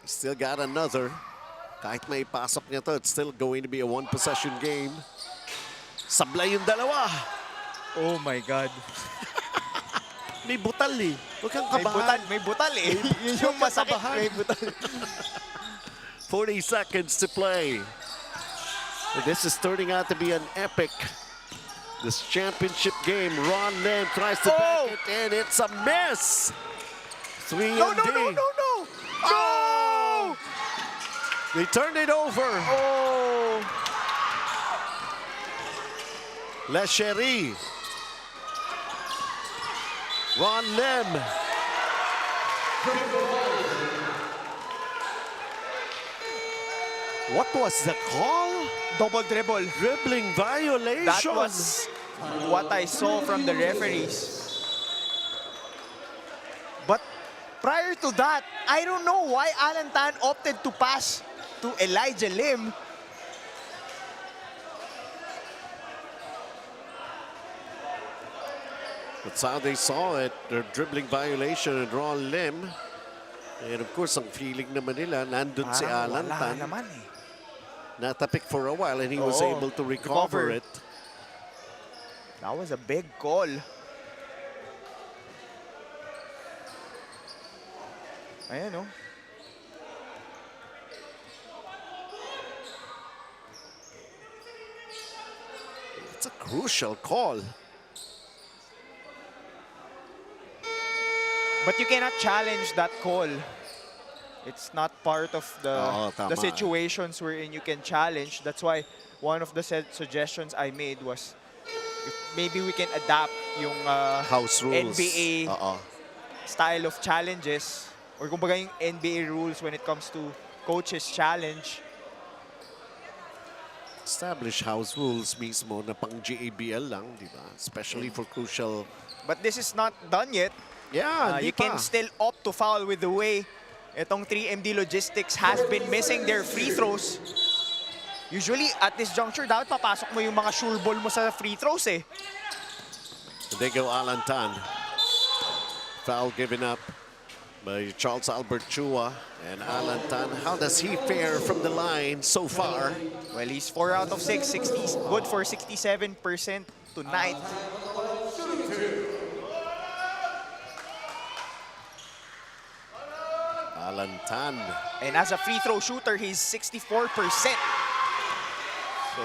Still got another. Kahit may pasok niya to, it's still going to be a one-possession game. Sablay yung dalawa.
Oh my God.
May butal eh. Huwag kang kabahan.
May butal eh. Yun yung masakit. May butal.
40 seconds to play. This is turning out to be an epic. This championship game. Ron Lim tries to back it, and it's a miss. 3
No,
and
no,
D.
no, no, no. Oh!
They turned it over.
Oh!
Sheri. Ron Lim. What was the call?
Double dribble.
Dribbling violation.
That was what I saw from the referees. But prior to that, I don't know why Alan Tan opted to pass to Elijah Lim.
That's how they saw it. Their dribbling violation and Ron Lim. And of course, ang feeling naman nila, nandun si Alan Tan.
Naman eh.
Natapik for a while and he was
Oo,
able to recover it.
That was a big call. Ayan oh.
It's a crucial call.
But you cannot challenge that call. It's not part of the
tama.
situations wherein you can challenge. That's why one of the suggestions I made was if maybe we can adapt yung
House rules.
NBA
Oo.
style of challenges or kumbaga yung NBA rules when it comes to coaches challenge.
Establish house rules mismo na pang GABL lang, di ba? Especially for crucial.
But this is not done yet.
Yeah,
You can still opt to foul with the way itong 3MD Logistics has been missing their free throws. Usually, at this juncture, dapat papasok mo yung mga sure ball mo sa free throws eh.
They go Alan Tan. Foul given up by Charles Albert Chua and Alan Tan. How does he fare from the line so far?
Well, he's 4 out of 6, 60, good for 67% tonight.
Alan Tan.
And as a free throw shooter, he's 64%. So,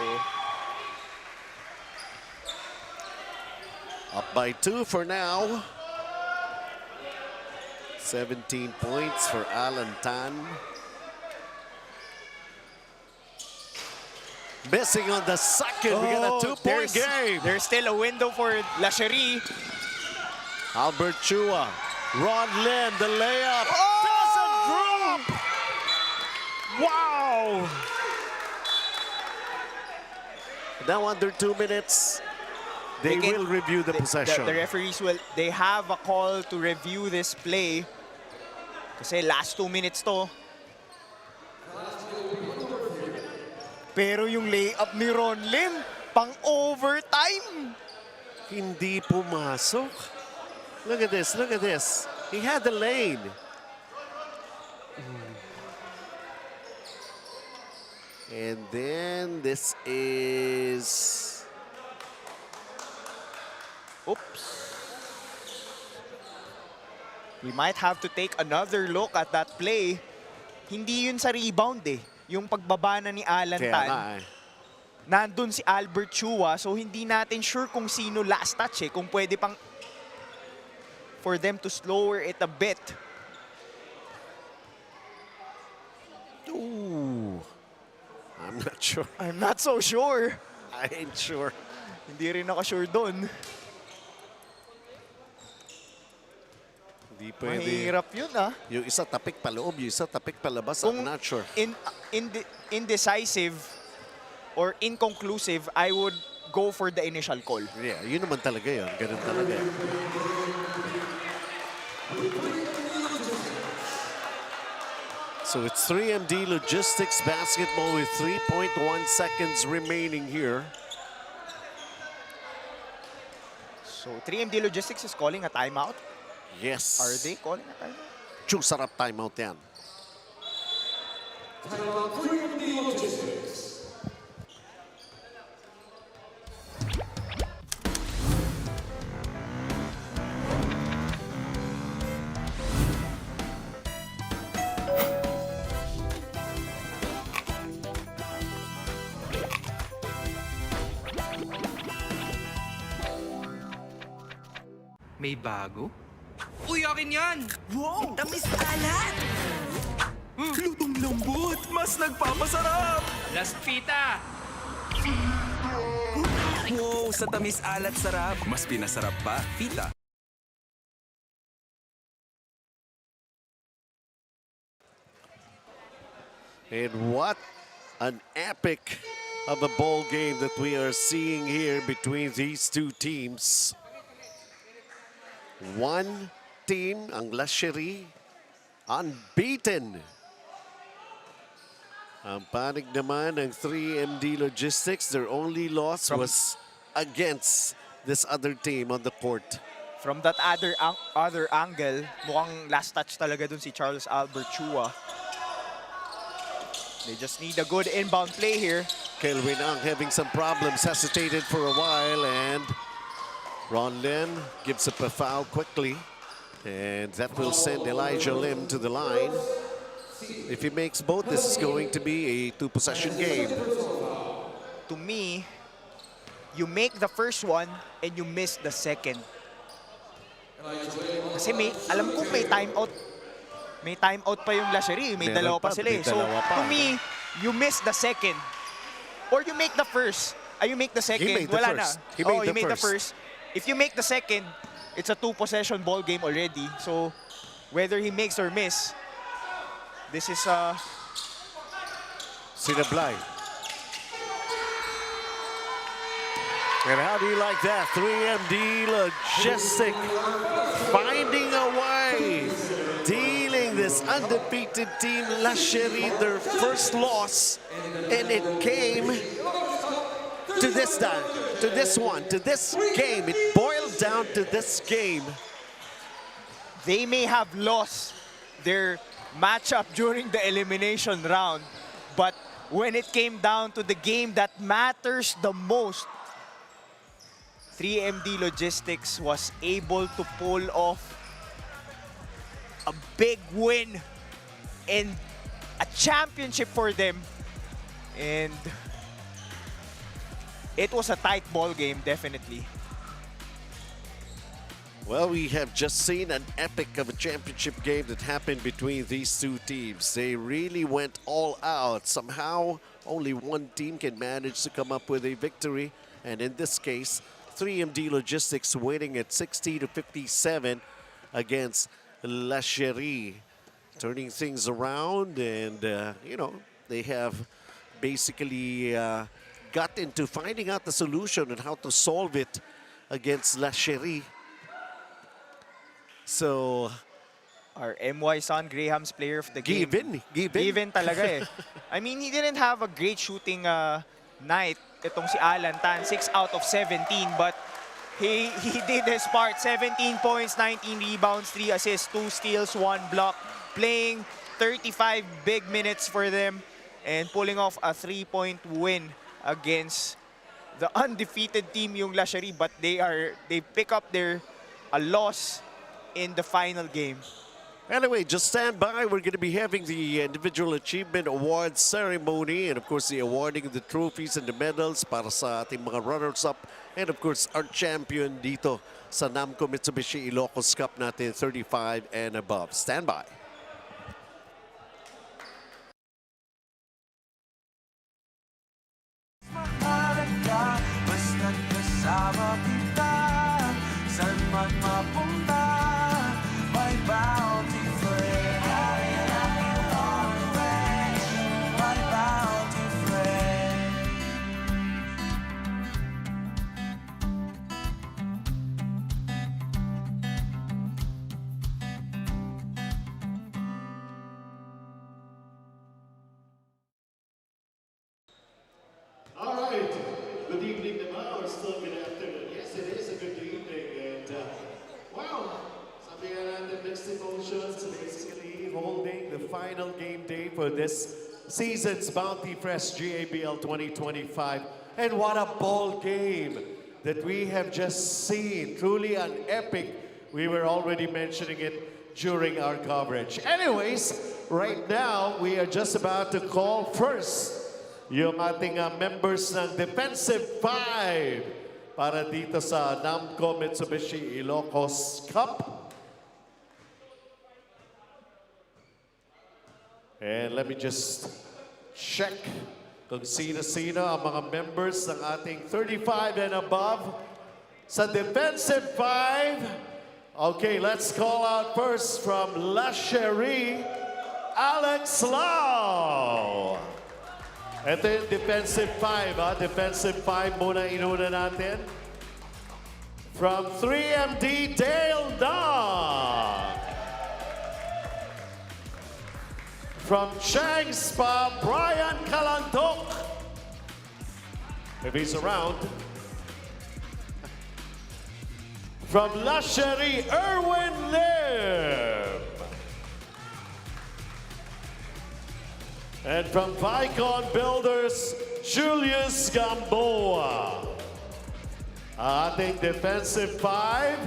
Up by 2 for now. 17 points for Alan Tan. Missing on the second. We got a 2-point game.
There's still a window for Sheri.
Albert Chua. Ron Lim, the layup. Doesn't drop. Wow. Now under 2 minutes, they will review the possession.
The referees they have a call to review this play. Kasi last 2 minutes to. Pero yung layup ni Ron Lim, pang overtime.
Hindi pumasok. Look at this, look at this. He had the lane. And then this is...
Oops. We might have to take another look at that play. Hindi yun sa rebound eh. Yung pagbaba na ni Alan
Kaya
Tan.
nga eh.
Nandun si Albert Chua, so hindi natin sure kung sino last touch eh. Kung pwede pang for them to slower it a bit.
Ooh. I'm not sure.
I'm not so sure.
I ain't sure.
Hindi rin ako sure doon.
Hindi pwede.
Mahirap yun ah.
Yung isa tapik paloob, yung isa tapik palabas.
Kung
I'm not sure.
Indecisive or inconclusive, I would go for the initial call.
Yeah, yun naman talaga yun. Ganun talaga. So it's 3MD Logistics basketball with 3.1 seconds remaining here.
So 3MD Logistics is calling a timeout.
Yes.
Are they calling a timeout?
Chong sarap timeout yan.
Timeout 3MD Logistics.
May bago? Uy, akin yan!
Wow! Tamis alat! Lutong lambot! Mas nagpapasarap!
Last Fita!
Wow! Sa tamis alat sarap! Mas pinasarap pa, Fita.
And what an epic of a ball game that we are seeing here between these two teams. One team, ang Sheri, unbeaten. Ang panig naman ng 3MD Logistics, their only loss was against this other team on the court.
From that other angle, mukhang last touch talaga dun si Charles Albert Chua. They just need a good inbound play here.
Kelvin Ang having some problems, hesitated for a while, and Ron Lin gives up a foul quickly. And that will send Elijah Lim to the line. If he makes both, this is going to be a two-possession game.
To me, you make the first one and you miss the second. Kasi alam ko may timeout. May timeout pa yung Sheri. May
Meron
dalawa pa
pa,
sila eh.
may
So,
dalawa pa.
to me, you miss the second. Or you make the first. You make the second.
made the
Wala
first.
na.
He made
you
the
made the
first.
first. If you make the second, it's a two-possession ball game already. So, whether he makes or miss, this is
Sinablay. And how do you like that? 3MD Logistic finding a way, dealing this undefeated team Sheri their first loss, and it came to this time, to this game. It boiled down to this game.
they may have lost their matchup during the elimination round, but when it came down to the game that matters the most, 3MD Logistics was able to pull off a big win and a championship for them. And it was a tight ball game, definitely.
Well, we have just seen an epic of a championship game that happened between these two teams. They really went all out. Somehow, only one team can manage to come up with a victory. And in this case, 3MD Logistics winning at 60-57 against Sheri. Turning things around, and, you know, they have basically got into finding out the solution and how to solve it against Sheri. So,
Our MY Son Graham's player of the game.
Given
talaga eh. I mean, he didn't have a great shooting night. Itong si Alan Tan, 6 out of 17. But He did his part. 17 points, 19 rebounds, 3 assists, 2 steals, 1 block. Playing 35 big minutes for them and pulling off a 3-point win against the undefeated team yung Sheri, but they pick up a loss in the final game.
Anyway, just stand by. We're going to be having the Individual Achievement Award ceremony and of course the awarding of the trophies and the medals para sa ating mga runners-up and of course our champion dito sa Namco Mitsubishi Ilocos Cup natin 35 and above. Stand by.
Mahalaga, basta't kasama kita. Saan man mapunta, may bounty friend. My bounty friend.
All right. Good evening naman, or still good afternoon. Yes, it is a good evening. And, wow, sabi nga natin, mixed emotions, basically holding the final game day for this season's Bounty Fresh GABL 2025. And what a ball game that we have just seen. Truly an epic. We were already mentioning it during our coverage. Anyways, right now, we are just about to call first yung ating members ng Defensive 5 para dito sa Namco Mitsubishi Ilocos Cup. And let me just check kung sino-sino ang mga members ng ating 35 and above sa Defensive 5. Okay, let's call out first from Sheri, Alex Lau. Ito yung Defensive 5, ha? Defensive 5 muna inuna natin. From 3MD, Dale Dong. From Chang Spa, Brian Kalantok. If he's around. From Sheri, Erwin Lim. And from Vicon Builders, Julius Gamboa. Ating Defensive 5.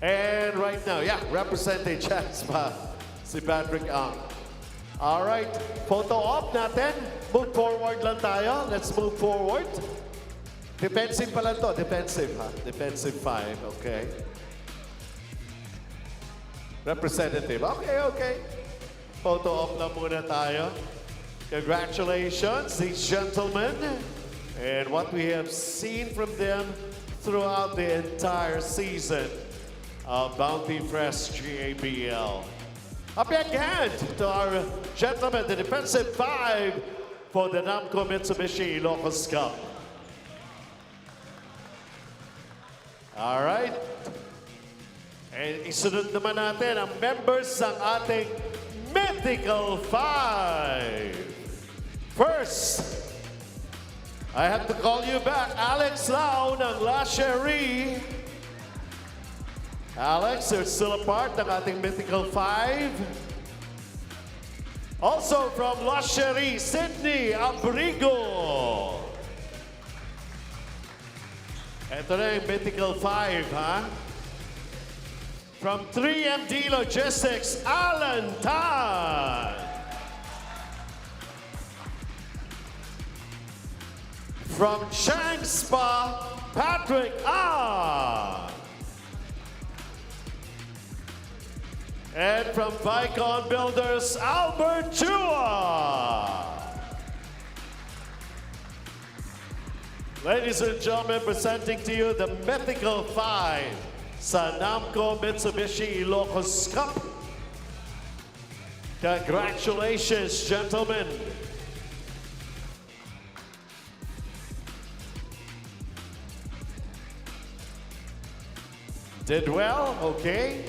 And right now, yeah, representing Jaspa, si Patrick Ang. All right, photo op natin. Move forward lang tayo. Let's move forward. Defensive pala to, defensive ha? Defensive 5, okay. Representative. Okay. Photo op lang muna tayo. Congratulations, these gentlemen. And what we have seen from them throughout the entire season of Bounty Fresh GABL. A big hand to our gentlemen, the Defensive 5 for the Namco Mitsubishi Ilocos Cup. All right. And isunod naman natin ang members ng ating Mythical 5. First, I have to call you back, Alex Lau ng Sheri. Alex, you're still a part ng ating Mythical 5. Also from Sheri, Sydney Abrigo. Ito na yung Mythical 5, ha? From 3MD Logistics, Alan Tan. From Chang Spa, Patrick Ah. And from Vicon Builders, Albert Chua. Ladies and gentlemen, presenting to you the Mythical 5 sa Namco Mitsubishi Ilocos Cup. Congratulations, gentlemen. Did well, okay.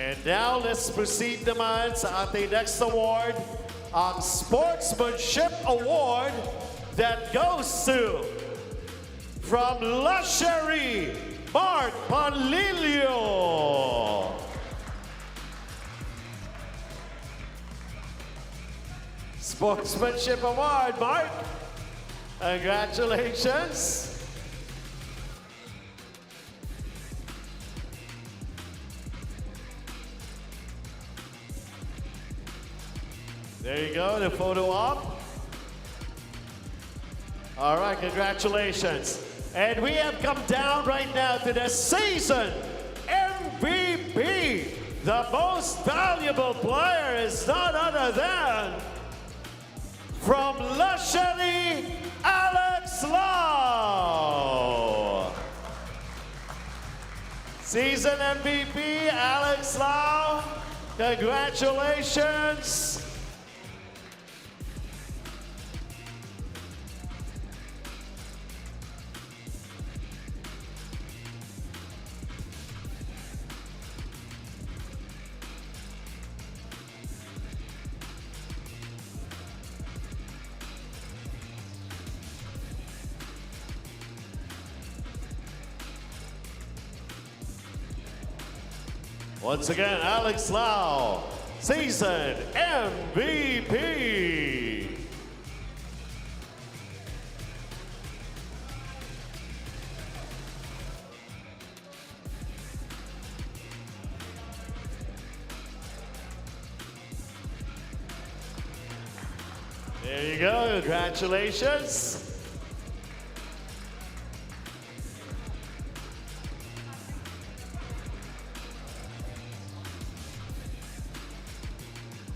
And now let's proceed naman sa ating next award, ang Sportsmanship Award that goes to from La Sheri, Mark Panlilio. Sportsmanship Award, Mark. Congratulations. There you go, the photo op. All right, congratulations. And we have come down right now to the season MVP. The most valuable player is none other than from La Sheri, Alex Lau. Season MVP, Alex Lau. Congratulations. Once again, Alex Lau, season MVP. There you go, congratulations.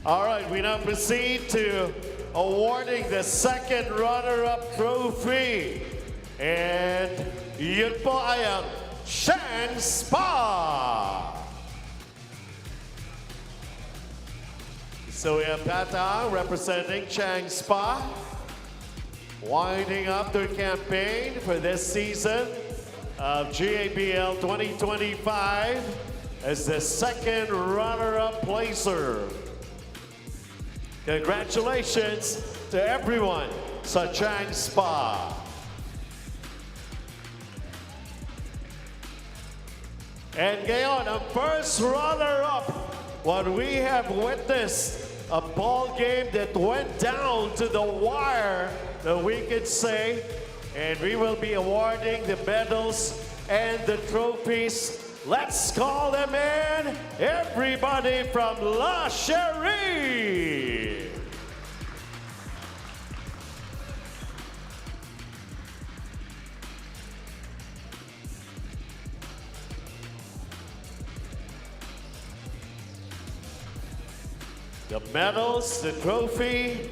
All right, we now proceed to awarding the second runner-up trophy. And yun po ay ang Chang Spa. So we have Patang representing Chang Spa, winding up their campaign for this season of GABL 2025 as the second runner-up placer. Congratulations to everyone sa Chang Spa. And ngayon, ang first runner-up, what we have witnessed, a ball game that went down to the wire, that we could say, and we will be awarding the medals and the trophies. Let's call them in, everybody from La Sheri. The medals, the trophy.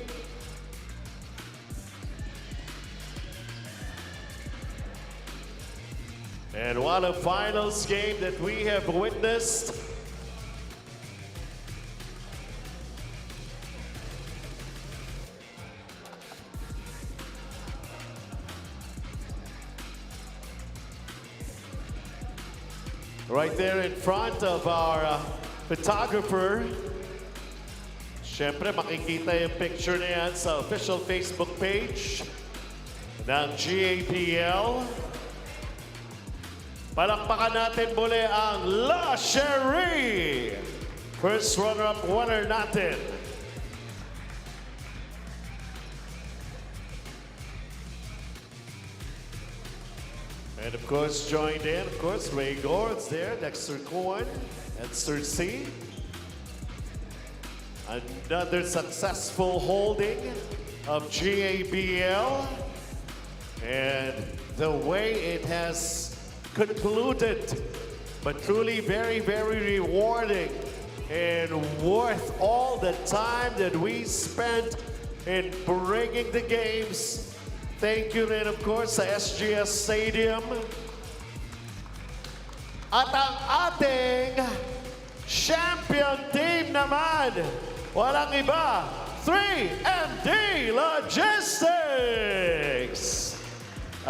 And what a finals game that we have witnessed. Right there in front of our photographer. Siyempre, makikita yung picture na yan sa official Facebook page ng GABL. Palakpakan natin muli ang La Sheri. First runner-up winner natin. And of course, joined in, of course, Ray Gord's there, Dexter Cohen, and Sir C. Another successful holding of GABL. And the way it has concluded, but truly very, very rewarding and worth all the time that we spent in bringing the games. Thank you rin, of course, sa SGS Stadium. At ang ating champion team naman, walang iba, 3MD Logistics.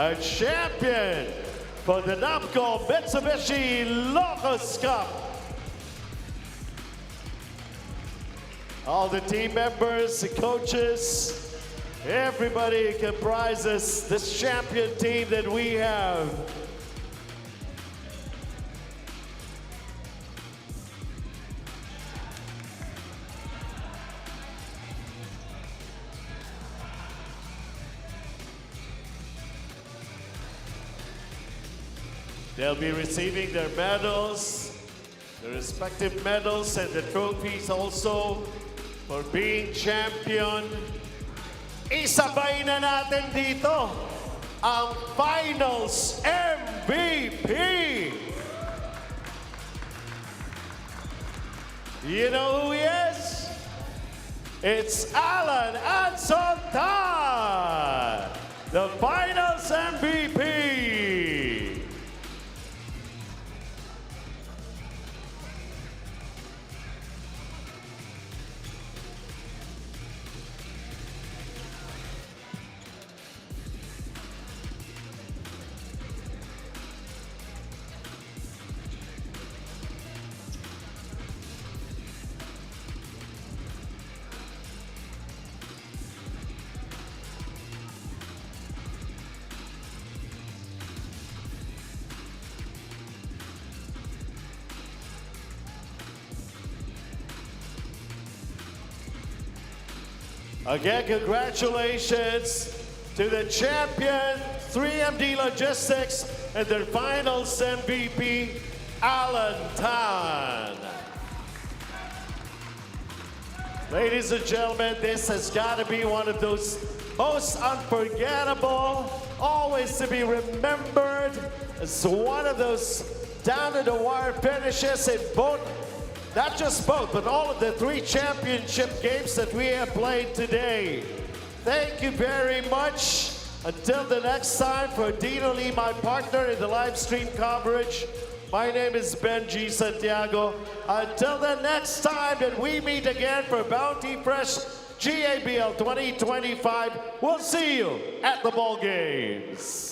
Our champion for the Namco Mitsubishi Ilocos Cup. all the team members, the coaches, everybody comprises this champion team that we have. They'll be receiving their medals, the respective medals and the trophies also for being champion. Isabay na natin dito ang Finals MVP. You know who he is? It's Alan Ansontan, the Finals MVP. Again, congratulations to the champion 3MD Logistics and their Finals MVP, Alan Tan. Ladies and gentlemen, this has got to be one of those most unforgettable, always to be remembered as one of those down-to-the-wire finishes in both, not just both, but all of the 3 championship games that we have played today. Thank you very much. Until the next time, for Dino Lee, my partner in the live stream coverage, my name is Benji Santiago. Until the next time that we meet again for Bounty Fresh GABL 2025, we'll see you at the ball games.